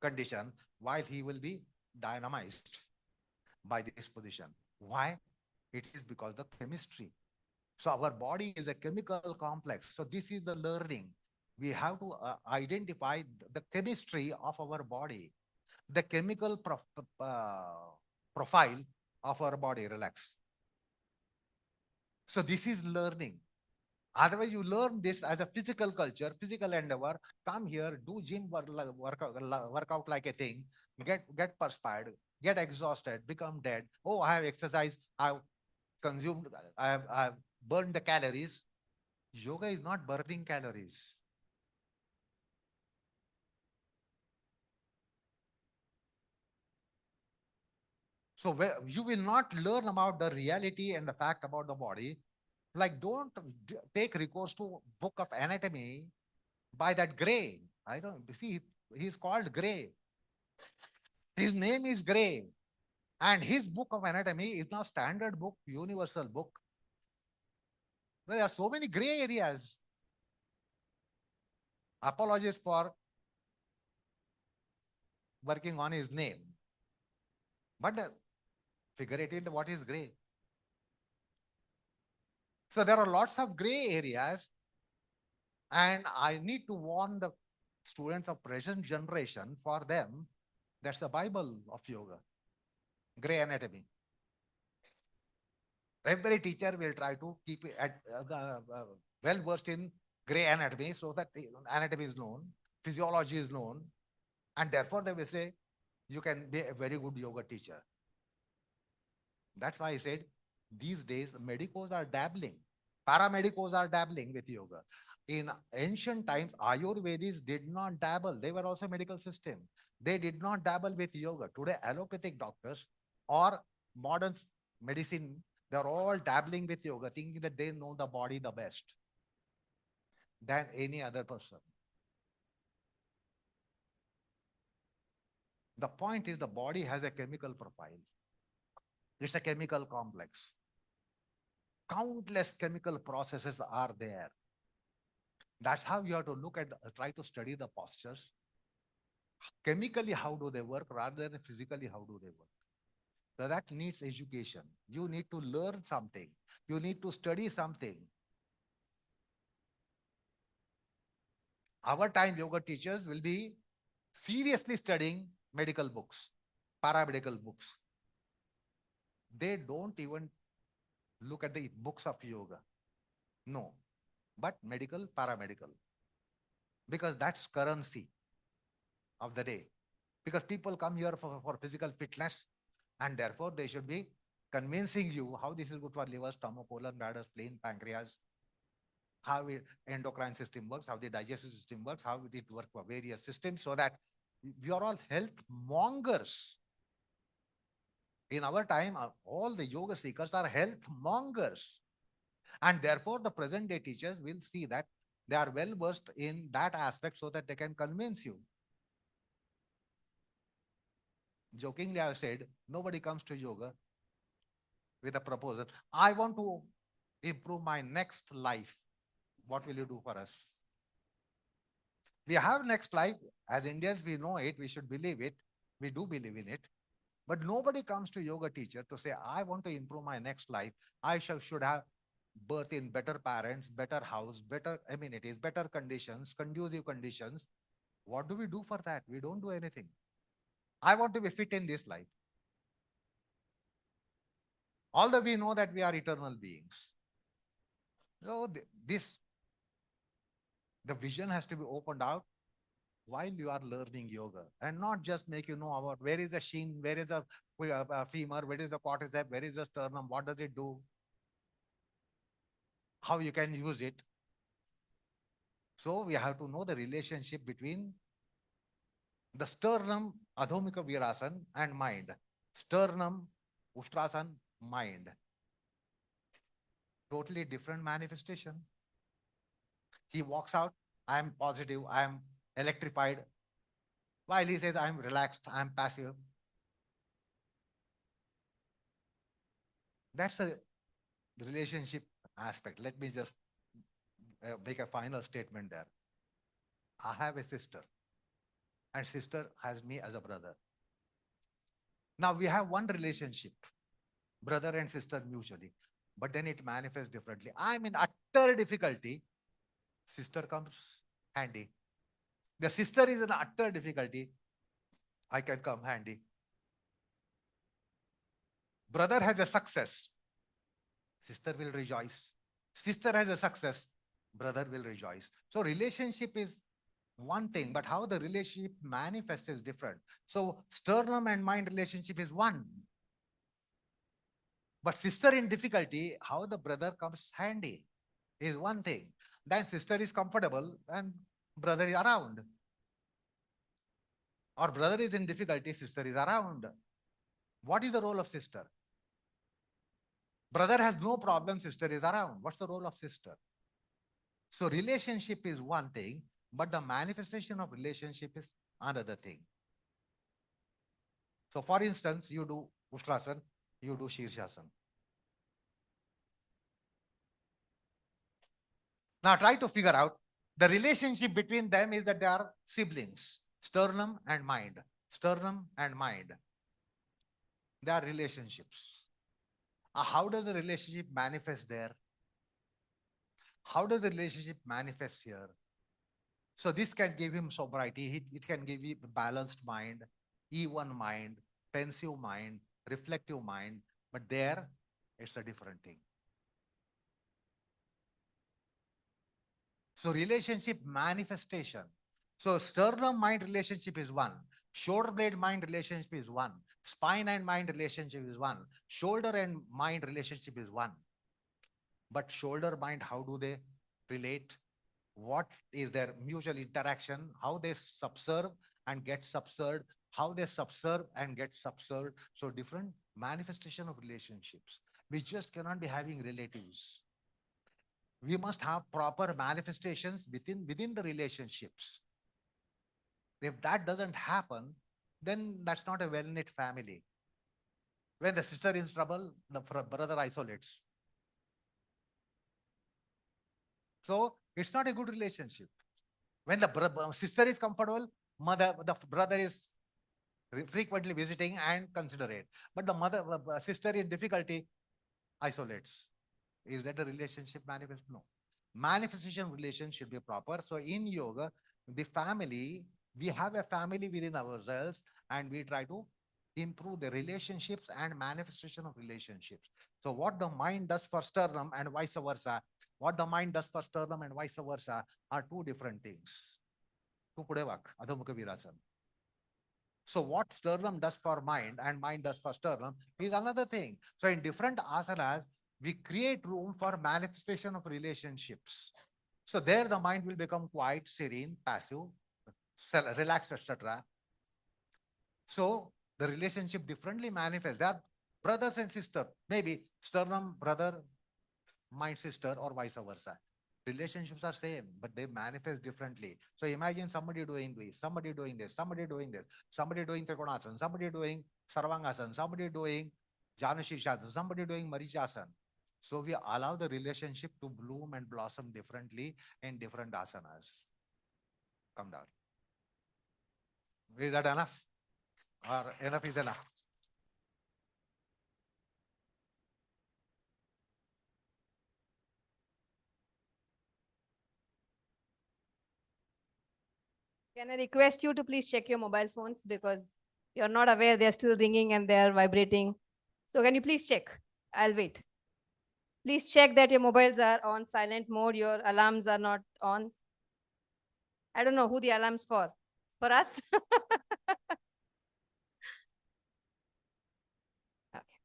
condition, while he will be dynamized by this position. Why? It is because the chemistry. So our body is a chemical complex. So this is the learning. We have to identify the chemistry of our body, the chemical profile of our body. Relax. So this is learning. Otherwise, you learn this as a physical culture, physical endeavor. Come here, do gym workout like a thing, get perspired, get exhausted, become dead. Oh, I have exercised, I've consumed, I have burned the calories. Yoga is not burning calories. So you will not learn about the reality and the fact about the body. Like, don't take recourse to book of anatomy by that Gray. I don't see, he's called Gray. His name is Gray. And his book of anatomy is now standard book, universal book. There are so many gray areas. Apologies for working on his name. But figuratively, what is gray? So there are lots of gray areas. And I need to warn the students of present generation, for them, that's the Bible of yoga. Gray anatomy. Every teacher will try to keep it well versed in gray anatomy, so that anatomy is known, physiology is known, and therefore they will say you can be a very good yoga teacher. That's why I said these days medicos are dabbling, paramedicos are dabbling with yoga. In ancient times, Ayurvedis did not dabble. They were also medical system. They did not dabble with yoga. Today, allopathic doctors or modern medicine, they're all dabbling with yoga, thinking that they know the body the best than any other person. The point is the body has a chemical profile. It's a chemical complex. Countless chemical processes are there. That's how you have to look at, try to study the postures. Chemically, how do they work rather than physically, how do they work? So that needs education. You need to learn something. You need to study something. Our time yoga teachers will be seriously studying medical books, paramedical books. They don't even look at the books of yoga. No, but medical, paramedical. Because that's currency of the day. Because people come here for physical fitness, and therefore they should be convincing you how this is good for liver, stomach, colon, bladder, spleen, pancreas, how endocrine system works, how the digestive system works, how it works for various systems, so that we are all health mongers. In our time, all the yoga seekers are health mongers. And therefore, the present day teachers will see that they are well versed in that aspect so that they can convince you. Jokingly, I have said, nobody comes to yoga with a proposal. I want to improve my next life. What will you do for us? We have next life. As Indians, we know it. We should believe it. We do believe in it. But nobody comes to yoga teacher to say, I want to improve my next life. I should have birth in better parents, better house, better amenities, better conditions, conducive conditions. What do we do for that? We don't do anything. I want to be fit in this life. Although we know that we are eternal beings. So the vision has to be opened out while you are learning yoga, and not just make you know about where is the shin, where is the femur, where is the quadricep, where is the sternum, what does it do, how you can use it. So we have to know the relationship between the sternum, Adhomika Virasana, and mind. Sternum, Ustrasana, mind. Totally different manifestation. He walks out, I am positive, I am electrified. While he says, I am relaxed, I am passive. That's the relationship aspect. Let me just make a final statement there. I have a sister, and sister has me as a brother. Now we have one relationship, brother and sister mutually, but then it manifests differently. I'm in utter difficulty. Sister comes handy. The sister is in utter difficulty. I can come handy. Brother has a success. Sister will rejoice. Sister has a success. Brother will rejoice. So relationship is one thing, but how the relationship manifests is different. So sternum and mind relationship is one. But sister in difficulty, how the brother comes handy is one thing. Then sister is comfortable and brother is around. Or brother is in difficulty, sister is around. What is the role of sister? Brother has no problem, sister is around. What's the role of sister? So relationship is one thing, but the manifestation of relationship is another thing. So for instance, you do Ustrasana, you do Shirshasana. Now try to figure out the relationship between them is that they are siblings, sternum and mind, sternum and mind. They are relationships. How does the relationship manifest there? How does the relationship manifest here? So this can give him sobriety. It can give you balanced mind, even mind, pensive mind, reflective mind. But there, it's a different thing. So relationship manifestation. So sternum mind relationship is one. Shoulder blade mind relationship is one. Spine and mind relationship is one. Shoulder and mind relationship is one. But shoulder mind, how do they relate? What is their mutual interaction? How they subserve and get subserved? How they subserve and get subserved? So different manifestation of relationships. We just cannot be having relatives. We must have proper manifestations within the relationships. If that doesn't happen, then that's not a well-knit family. When the sister is in trouble, the brother isolates. So it's not a good relationship. When the sister is comfortable, the brother is frequently visiting and considerate. But the sister in difficulty isolates. Is that a relationship manifest? No. Manifestation relation should be proper. So in yoga, the family, we have a family within ourselves and we try to improve the relationships and manifestation of relationships. So what the mind does for sternum and vice versa, what the mind does for sternum and vice versa are two different things. Tu pude vak, Adho Mukha Virasana. So what sternum does for mind and mind does for sternum is another thing. So in different asanas, we create room for manifestation of relationships. So there the mind will become quiet, serene, passive, relaxed, etc. So the relationship differently manifests. They are brothers and sisters. Maybe sternum brother, mind sister, or vice versa. Relationships are same, but they manifest differently. So imagine somebody doing this, somebody doing this, somebody doing this, somebody doing Trikonasana, somebody doing Sarvangasana, somebody doing Janushirshasana, somebody doing Marichasana. So we allow the relationship to bloom and blossom differently in different asanas. Come down. Is that enough? Or enough is enough? Can I request you to please check your mobile phones because you're not aware they're still ringing and they're vibrating. So can you please check? I'll wait. Please check that your mobiles are on silent mode, your alarms are not on. I don't know who the alarm's for. For us? Okay.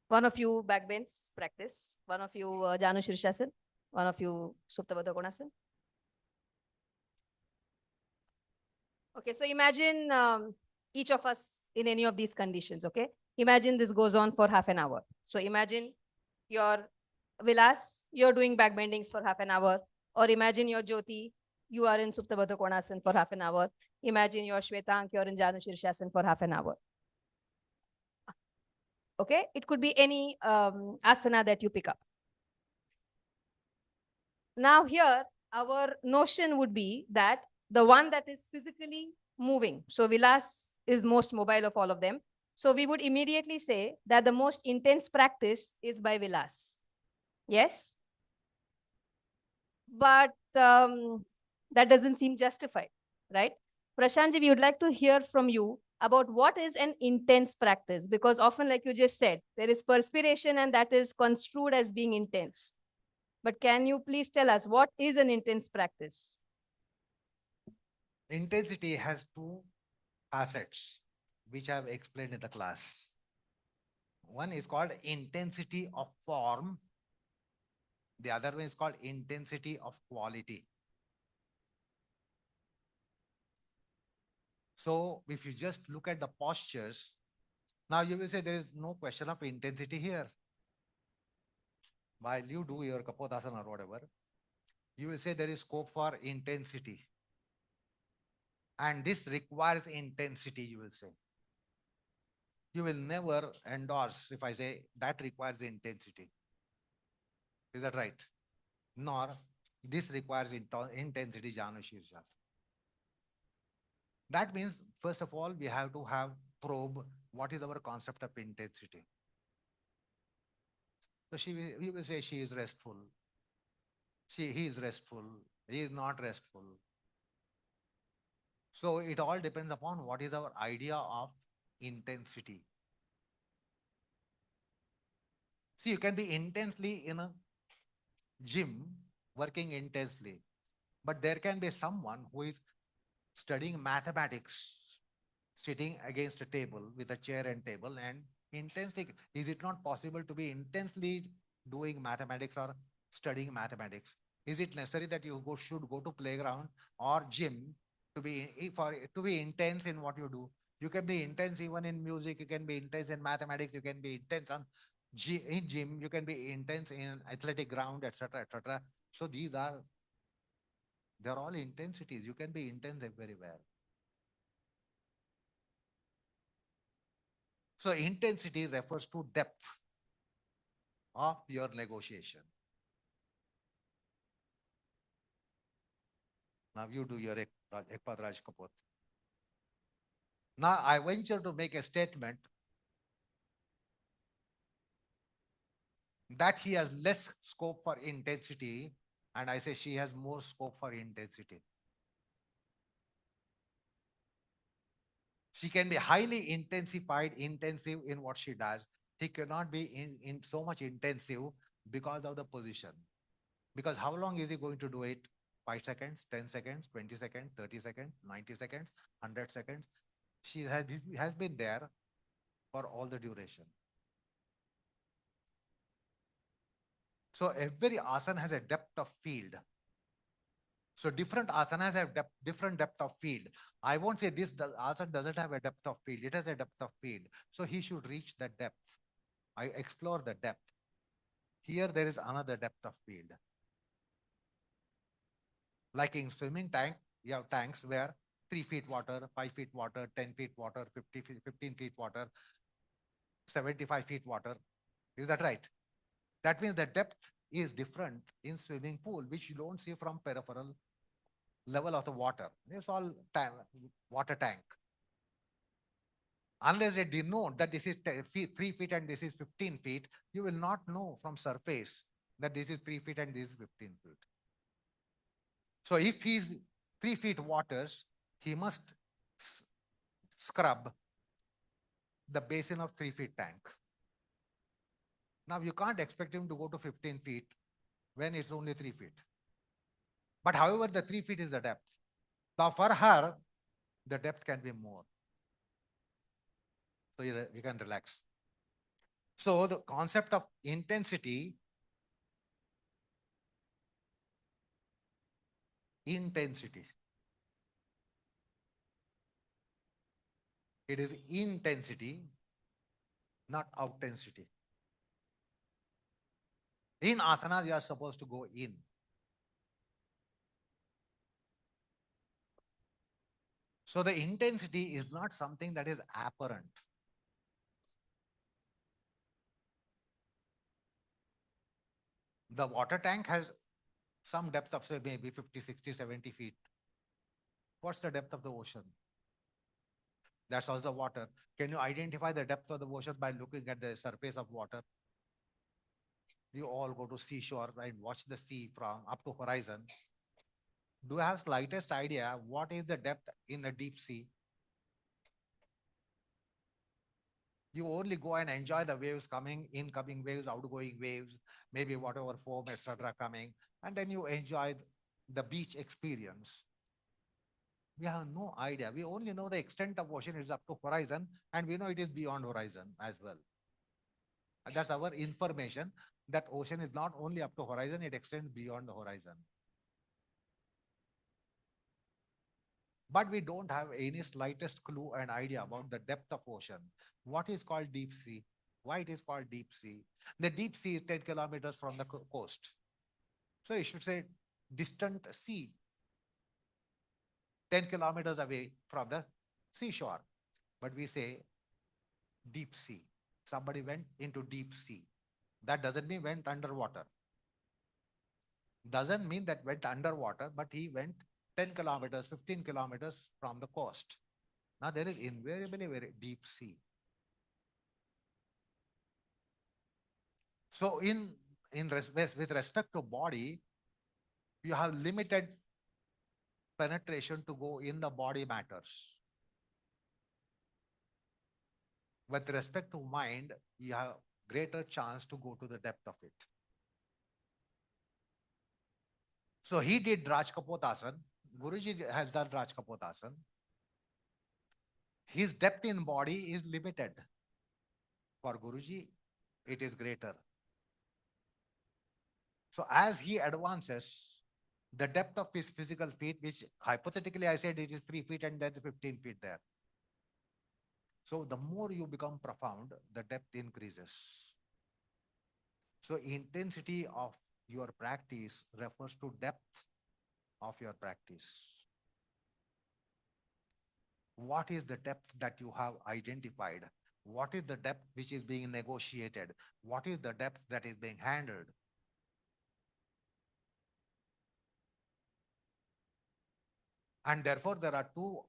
One of you backbends practice. One of you Janu Shirshasana. One of you Supta Baddha Konasana. Okay, so imagine each of us in any of these conditions, okay? Imagine this goes on for half an hour. So imagine your Vilas, you're doing backbendings for half an hour. Or imagine your Jyoti, you are in Supta Baddha Konasana for half an hour. Imagine your Shwetank, you're in Janu Shirshasana for half an hour. Okay, it could be any asana that you pick up. Now here, our notion would be that the one that is physically moving. So Vilas is most mobile of all of them. So we would immediately say that the most intense practice is by Vilas. Yes? But that doesn't seem justified, right? Prashantji, we would like to hear from you about what is an intense practice, because often, like you just said, there is perspiration and that is construed as being intense. But can you please tell us what is an intense practice? Intensity has two facets, which I have explained in the class. One is called intensity of form. The other one is called intensity of quality. So if you just look at the postures, now you will say there is no question of intensity here. While you do your Kapodasana or whatever, you will say there is scope for intensity. And this requires intensity, you will say. You will never endorse if I say that requires intensity. Is that right? Nor this requires intensity, Janu Shirsha. That means, first of all, we have to have probe what is our concept of intensity. So we will say she is restful. He is restful. He is not restful. So it all depends upon what is our idea of intensity. See, you can be intensely in a gym working intensely, but there can be someone who is studying mathematics, sitting against a table with a chair and table and intensely. Is it not possible to be intensely doing mathematics or studying mathematics? Is it necessary that you should go to playground or gym to be intense in what you do? You can be intense even in music. You can be intense in mathematics. You can be intense in gym. You can be intense in athletic ground, etc., etc. So they're all intensities. You can be intense everywhere. So intensity refers to depth of your negotiation. Now you do your Ekpadraj Kapot. Now I venture to make a statement that he has less scope for intensity, and I say she has more scope for intensity. She can be highly intensive in what she does. He cannot be in so much intensive because of the position. Because how long is he going to do it? 5 seconds, 10 seconds, 20 seconds, 30 seconds, 90 seconds, 100 seconds. Has been there for all the duration. So every asana has a depth of field. So different asanas have different depth of field. I won't say this asana doesn't have a depth of field. It has a depth of field. So he should reach that depth. I explore the depth. Here there is another depth of field. Like in swimming tank, you have tanks where 3 feet water, 5 feet water, 10 feet water, 50 feet, 15 feet water, 75 feet water. Is that right? That means the depth is different in swimming pool, which you don't see from peripheral level of the water. It's all water tank. Unless they denote that this is 3 feet and this is 15 feet, you will not know from surface that this is 3 feet and this is 15 feet. So if he's 3 feet waters, he must scrub the basin of 3 feet tank. Now you can't expect him to go to 15 feet when it's only 3 feet. But however, the 3 feet is the depth. Now for her, the depth can be more. So you can relax. So the concept of intensity, it is intensity, not outensity. In asanas, you are supposed to go in. So the intensity is not something that is apparent. The water tank has some depth of say maybe 50, 60, 70 feet. What's the depth of the ocean? That's also water. Can you identify the depth of the ocean by looking at the surface of water? You all go to seashore and watch the sea from up to horizon. Do you have slightest idea what is the depth in the deep sea? You only go and enjoy the waves coming, incoming waves, outgoing waves, maybe whatever foam, etc. coming, and then you enjoy the beach experience. We have no idea. We only know the extent of ocean is up to horizon, and we know it is beyond horizon as well. And that's our information that ocean is not only up to horizon, it extends beyond the horizon. But we don't have any slightest clue and idea about the depth of ocean. What is called deep sea? Why it is called deep sea? The deep sea is 10 kilometers from the coast. So you should say distant sea, 10 kilometers away from the seashore. But we say deep sea. Somebody went into deep sea. That doesn't mean went underwater. Doesn't mean that went underwater, but he went 10 kilometers, 15 kilometers from the coast. Now there is invariably very deep sea. So with respect to body, you have limited penetration to go in the body matters. With respect to mind, you have greater chance to go to the depth of it. So he did Raj Kapotasana. Guruji has done Raj Kapotasana. His depth in body is limited. For Guruji, it is greater. So as he advances, the depth of his physical feet, which hypothetically I said it is 3 feet and then 15 feet there. So the more you become profound, the depth increases. So intensity of your practice refers to depth of your practice. What is the depth that you have identified? What is the depth which is being negotiated? What is the depth that is being handled? And therefore, there are two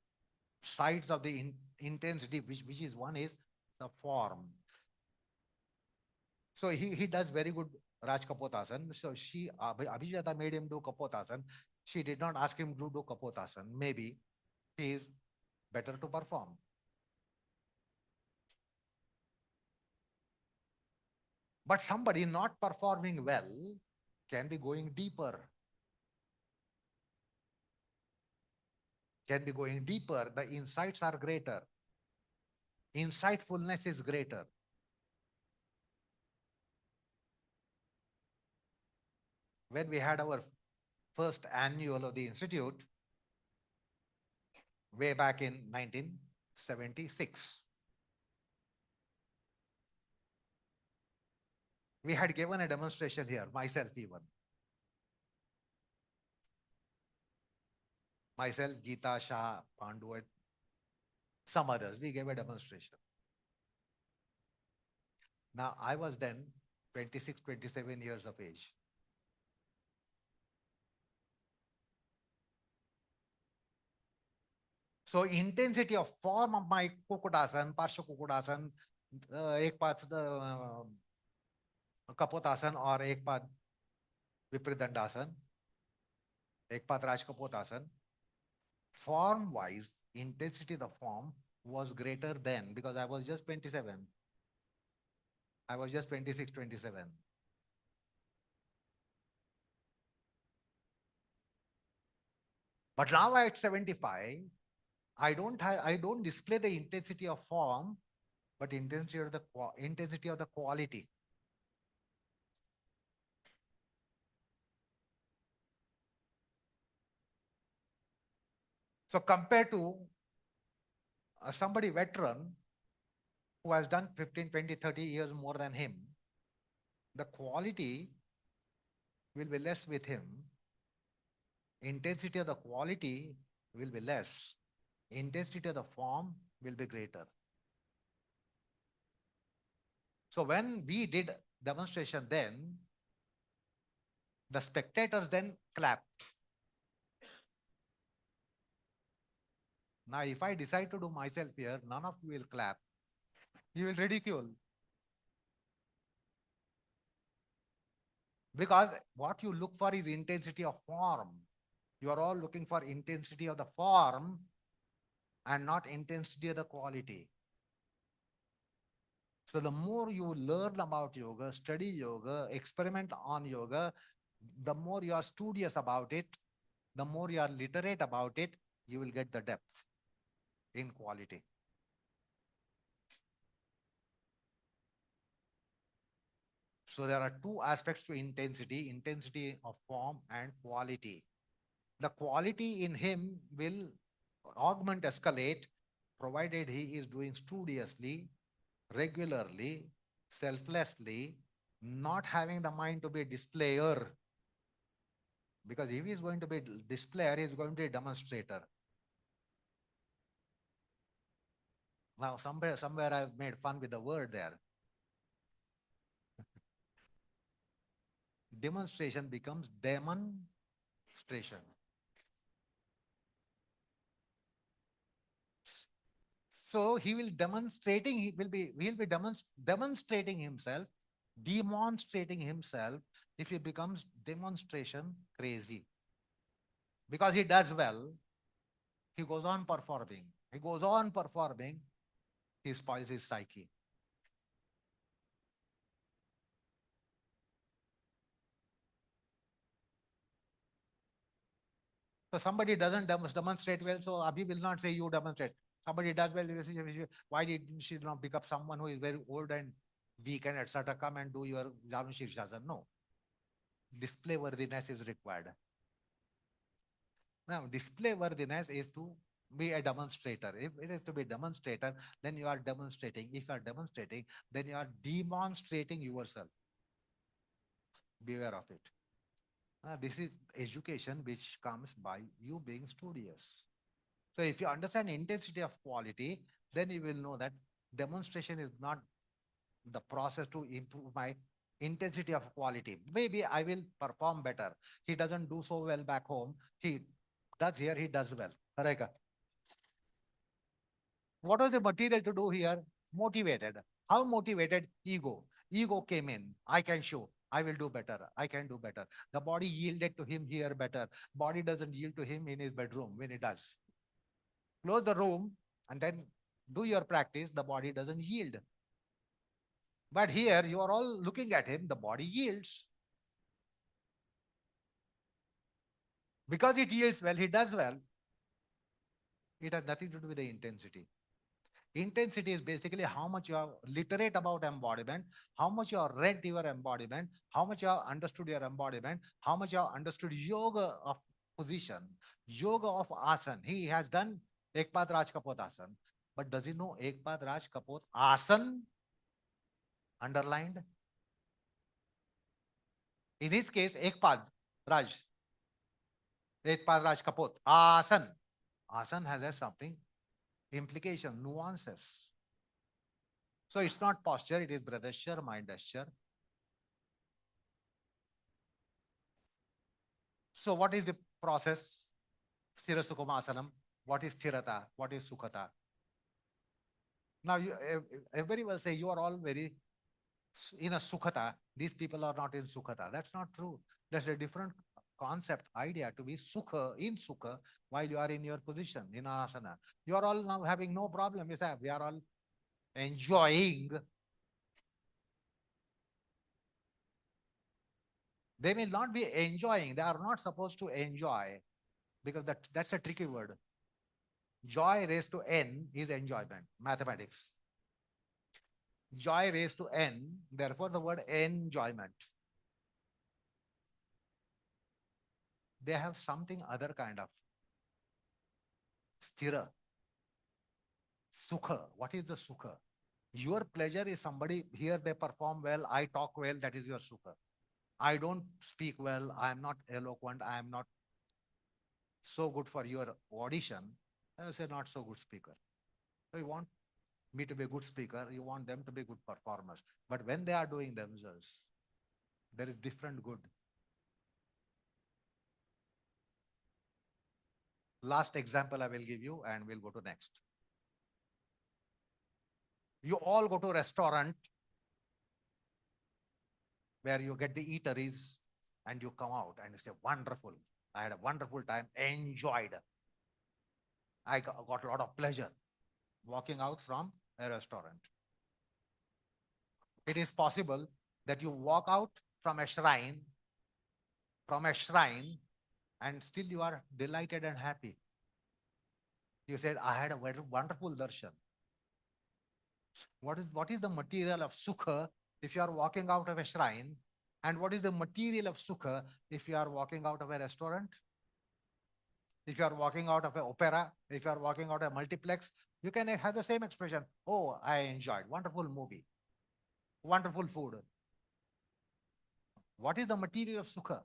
sides of the intensity, which is one is the form. So he does very good Raj Kapotasana. So Abhijata made him do Kapotasana. She did not ask him to do Kapotasana. Maybe he is better to perform. But somebody not performing well can be going deeper. Can be going deeper. The insights are greater. Insightfulness is greater. When we had our first annual of the institute, way back in 1976, we had given a demonstration here, myself even. Myself, Geeta, Shah, Pandu, and some others, we gave a demonstration. Now, I was then 26, 27 years of age. So intensity of form of my Kukudasan, Parsha Kukudasan, ek path Kapotasan or ek path Vipridandasan, ek path Raj Kapotasan, form wise, intensity of the form was greater then because I was just 27. I was just 26, 27. But now at 75, I don't display the intensity of form, but intensity of the quality. So compared to somebody veteran who has done 15, 20, 30 years more than him, the quality will be less with him. Intensity of the quality will be less. Intensity of the form will be greater. So when we did demonstration then, the spectators then clapped. Now, if I decide to do myself here, none of you will clap. You will ridicule. Because what you look for is intensity of form. You are all looking for intensity of the form and not intensity of the quality. So the more you learn about yoga, study yoga, experiment on yoga, the more you are studious about it, the more you are literate about it, you will get the depth in quality. So there are two aspects to intensity, intensity of form and quality. The quality in him will augment, escalate, provided he is doing studiously, regularly, selflessly, not having the mind to be a displayer. Because if he is going to be a displayer, he is going to be a demonstrator. Now, somewhere I've made fun with the word there. Demonstration becomes demonstration. So he will be demonstrating himself, demonstrating himself if he becomes demonstration crazy. Because he does well, he goes on performing. He goes on performing, he spoils his psyche. So somebody doesn't demonstrate well, so Abhi will not say you demonstrate. Somebody does well, why did she not pick up someone who is very old and weak and etc. Come and do your Janu Shirshasana? No. Display worthiness is required. Now, display worthiness is to be a demonstrator. If it is to be a demonstrator, then you are demonstrating. If you are demonstrating, then you are demonstrating yourself. Beware of it. This is education which comes by you being studious. So if you understand intensity of quality, then you will know that demonstration is not the process to improve my intensity of quality. Maybe I will perform better. He doesn't do so well back home. He does here, he does well. Correct. What was the material to do here? Motivated. How motivated? Ego. Ego came in. I can show. I will do better. I can do better. The body yielded to him here better. Body doesn't yield to him in his bedroom when it does. Close the room and then do your practice. The body doesn't yield. But here you are all looking at him, the body yields. Because it yields well, he does well. It has nothing to do with the intensity. Intensity is basically how much you are literate about embodiment, how much you have read your embodiment, how much you have understood your embodiment, how much you have understood yoga of position, yoga of asan. He has done Ekpad Raj Kapot Asan. But does he know Ekpad Raj Kapot Asan underlined? In his case, Ekpad Raj. Ekpad Raj Kapot Asan. Asan has a something implication, nuances. So it's not posture, it is breathesture, mindesture. So what is the process? Sthira Sukhama Asanam. What is Sthirata? What is Sukhata? Now, everybody will say you are all very in a Sukhata. These people are not in Sukhata. That's not true. That's a different concept, idea to be Sukha, in Sukha, while you are in your position, in Asana. You are all now having no problem. You say, we are all enjoying. They will not be enjoying. They are not supposed to enjoy because that's a tricky word. Joy raised to n is enjoyment, mathematics. Joy raised to n, therefore the word enjoyment. They have something other kind of sthira. Sukha. What is the sukha? Your pleasure is somebody, here they perform well, I talk well, that is your sukha. I don't speak well, I am not eloquent, I am not so good for your audition. I will say not so good speaker. So you want me to be a good speaker, you want them to be good performers. But when they are doing themselves, there is different good. Last example I will give you and we'll go to next. You all go to a restaurant where you get the eateries and you come out and you say, wonderful. I had a wonderful time, enjoyed. I got a lot of pleasure walking out from a restaurant. It is possible that you walk out from a shrine, and still you are delighted and happy. You said, I had a very wonderful darshan. What is the material of sukha if you are walking out of a shrine? And what is the material of sukha if you are walking out of a restaurant? If you are walking out of an opera, if you are walking out of a multiplex, you can have the same expression. Oh, I enjoyed. Wonderful movie. Wonderful food. What is the material of sukha?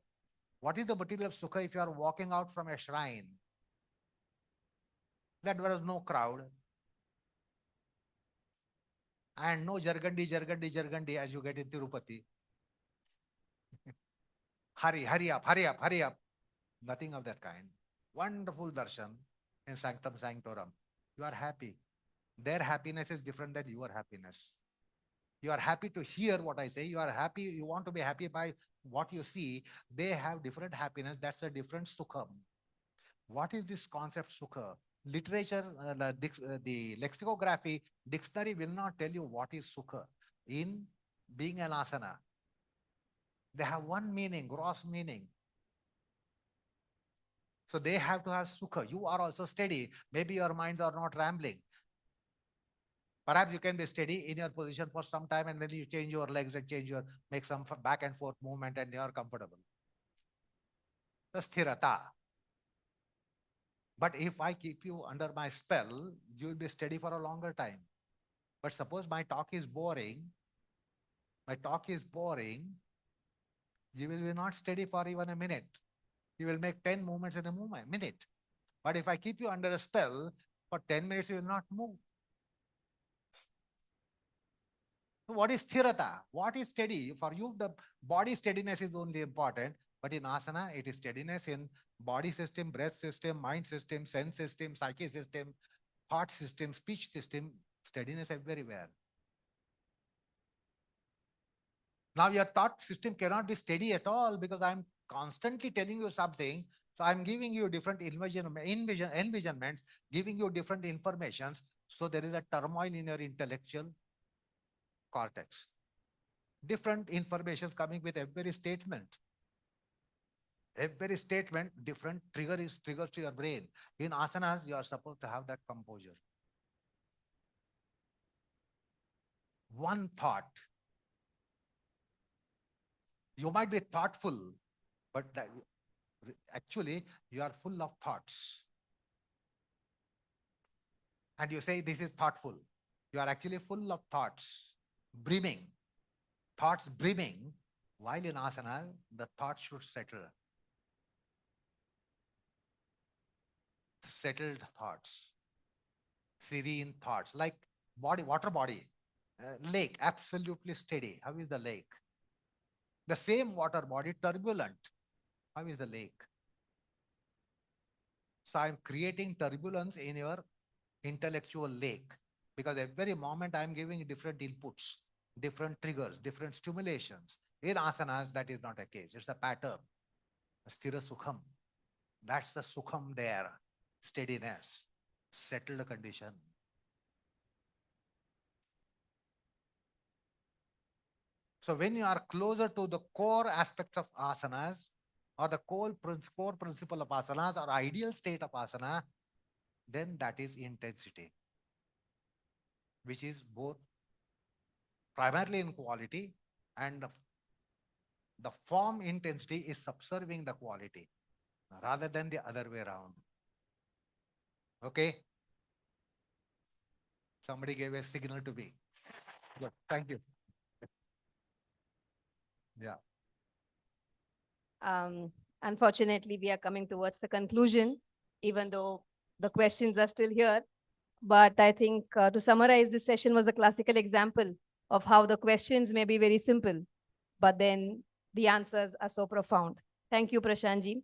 What is the material of sukha if you are walking out from a shrine? That there was no crowd. And no jargandi as you get in Tirupati. Hurry up. Nothing of that kind. Wonderful darshan in sanctum sanctorum. You are happy. Their happiness is different than your happiness. You are happy to hear what I say. You are happy. You want to be happy by what you see. They have different happiness. That's a different sukham. What is this concept sukha? Literature, the lexicography, dictionary will not tell you what is sukha. In being an asana, they have one meaning, gross meaning. So they have to have sukha. You are also steady. Maybe your minds are not rambling. Perhaps you can be steady in your position for some time and then you change your legs and make some back and forth movement and you are comfortable. The sthirata. But if I keep you under my spell, you will be steady for a longer time. But suppose my talk is boring, you will be not steady for even a minute. You will make 10 movements in a minute. But if I keep you under a spell, for 10 minutes you will not move. So what is sthirata? What is steady? For you, the body steadiness is only important. But in asana, it is steadiness in body system, breath system, mind system, sense system, psyche system, thought system, speech system, steadiness everywhere. Now your thought system cannot be steady at all because I'm constantly telling you something. So I'm giving you different envisionments, giving you different informations. So there is a turmoil in your intellectual cortex. Different information coming with every statement. Every statement, different triggers to your brain. In asanas, you are supposed to have that composure. One thought. You might be thoughtful, but actually you are full of thoughts. And you say this is thoughtful. You are actually full of thoughts, brimming, thoughts brimming. While in asana, the thoughts should settle. Settled thoughts, serene thoughts, like body, water body, lake, absolutely steady. How is the lake? The same water body, turbulent. How is the lake? So I'm creating turbulence in your intellectual lake because every moment I'm giving different inputs, different triggers, different stimulations. In asanas, that is not a case. It's a pattern. Sthira sukham. That's the sukham there. Steadiness, settled condition. So when you are closer to the core aspects of asanas, or the core principle of asanas, or ideal state of asana, then that is intensity, which is both primarily in quality, and the form intensity is subserving the quality rather than the other way around. Okay? Somebody gave a signal to me. Good. Thank you. Yeah. Unfortunately, we are coming towards the conclusion, even though the questions are still here. But I think to summarize, this session was a classical example of how the questions may be very simple, but then the answers are so profound. Thank you, Prashantji.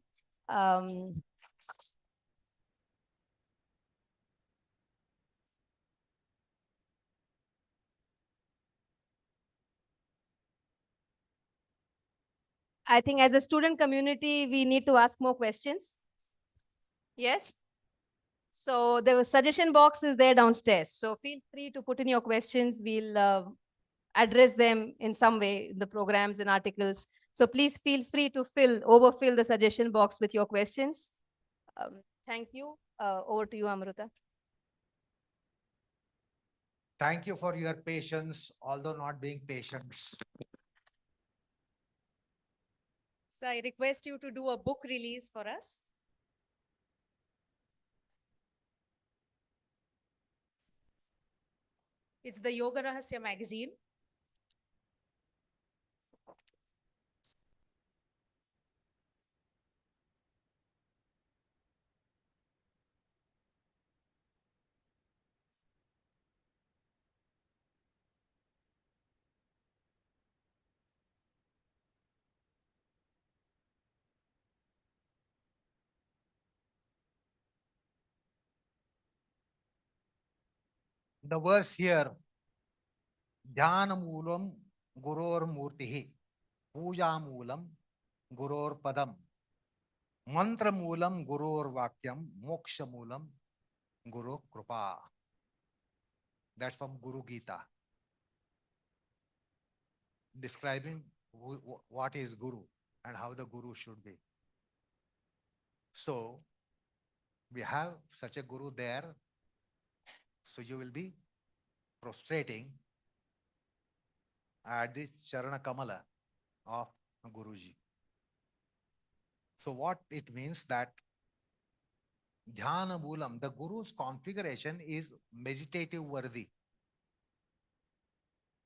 I think as a student community, we need to ask more questions. Yes? So the suggestion box is there downstairs. So feel free to put in your questions. We'll address them in some way in the programs and articles. So please feel free to overfill the suggestion box with your questions. Thank you. Over to you, Amruta. Thank you for your patience, although not being patient. So I request you to do a book release for us. It's the Yoga Rahasya magazine. The verse here, Dhyana Moolam Guror Murtihi, Puja Moolam Guror Padam, Mantra Moolam Guror Vakyam, Moksha Moolam Guru Krupa. That's from Guru Gita, describing what is Guru and how the Guru should be. So we have such a Guru there. So you will be prostrating at this Charana Kamala of Guruji. So what it means that Dhyana Moolam, the Guru's configuration is meditative worthy.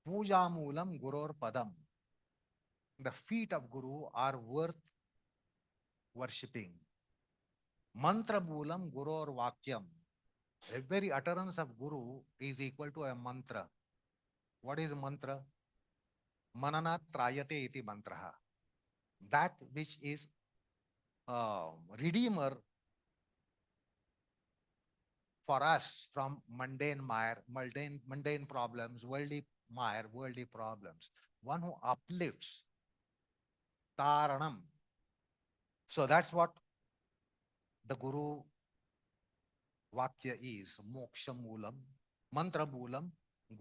Puja Moolam Gurur Padam. The feet of Guru are worth worshipping. Mantra Moolam Gurur Vakyam. Every utterance of Guru is equal to a mantra. What is mantra? Mananat Trayate iti mantraha. That which is redeemer for us from mundane mire, mundane problems, worldly mire, worldly problems. One who uplifts, taranam. So that's what the Guru Vakya is. Moksha Moolam, Mantra Moolam,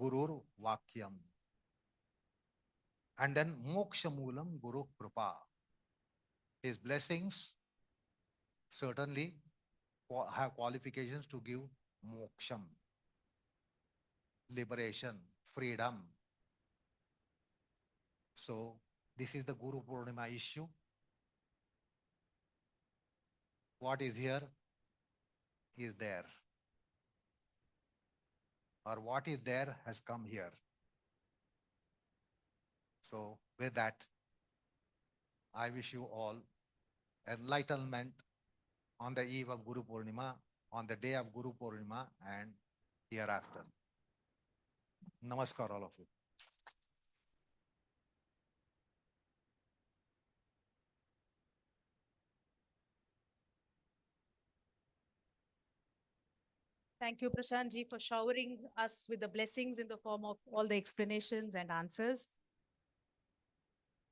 Gurur Vakyam. And then Moksha Moolam Guru Kripa. His blessings certainly have qualifications to give moksham, liberation, freedom. So this is the Guru Pournima issue. What is here is there. Or what is there has come here. So with that, I wish you all enlightenment on the eve of Guru Pournima, on the day of Guru Pournima and hereafter. Namaskar all of you. Thank you, Prashant ji, for showering us with the blessings in the form of all the explanations and answers.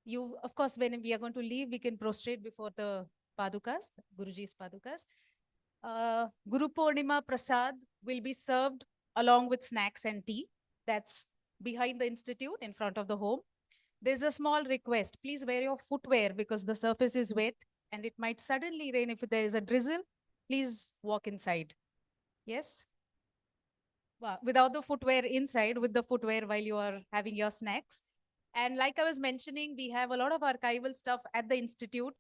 You, of course, when we are going to leave, we can prostrate before the Padukas, Guruji's Padukas. Guru Purnima Prasad will be served along with snacks and tea. That's behind the institute in front of the home. There's a small request. Please wear your footwear because the surface is wet and it might suddenly rain. If there is a drizzle, please walk inside. Yes? Without the footwear inside, with the footwear while you are having your snacks. And like I was mentioning, we have a lot of archival stuff at the institute.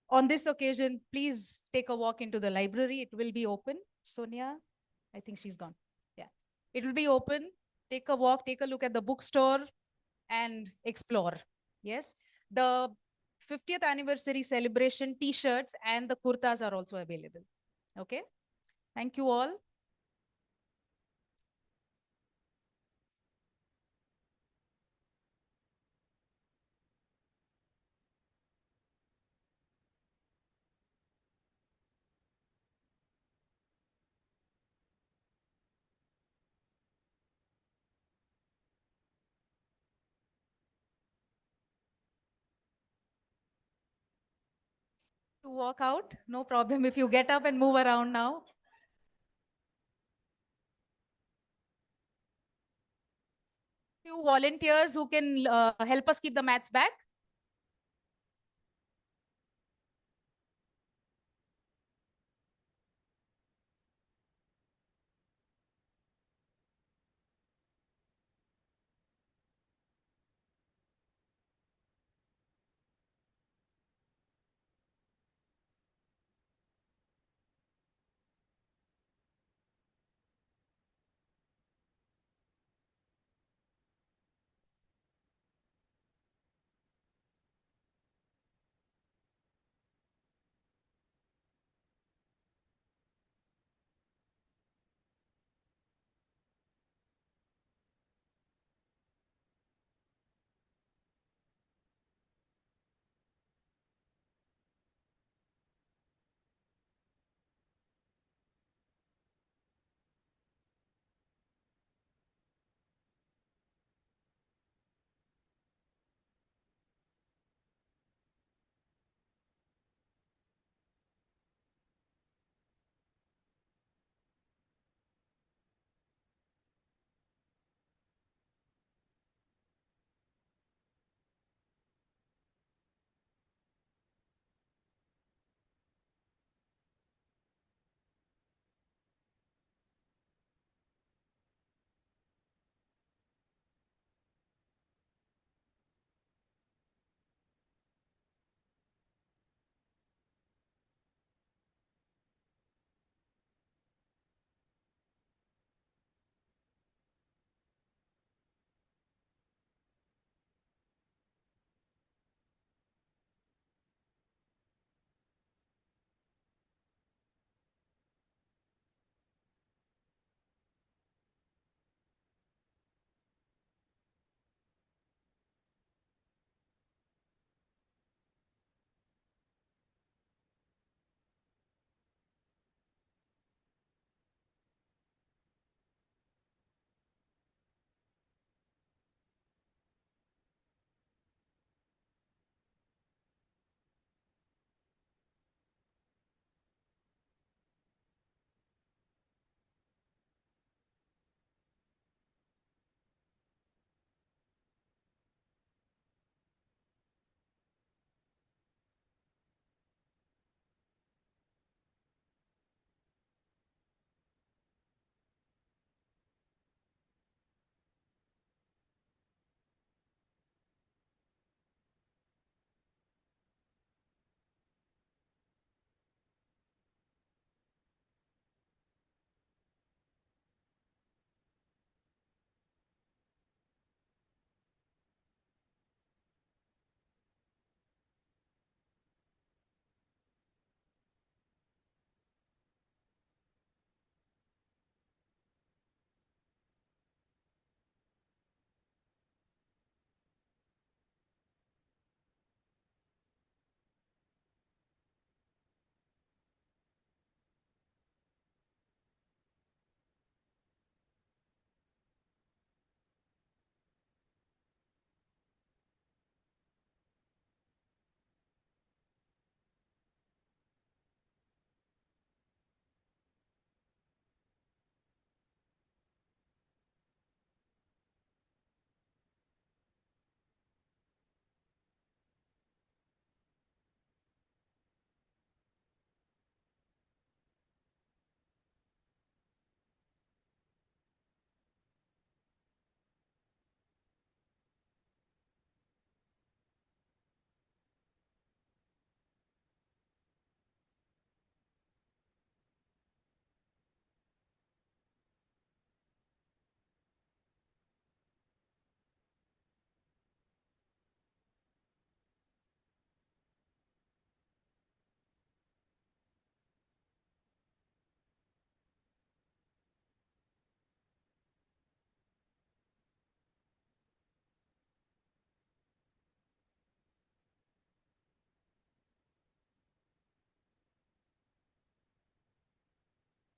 On this occasion, please take a walk into the library. It will be open. Sonia, I think she's gone. Yeah. It will be open. Take a walk, take a look at the bookstore and explore. Yes. The 50th anniversary celebration t-shirts and the kurtas are also available. Okay. Thank you all. To walk out, no problem if you get up and move around now. Few volunteers who can help us keep the mats back.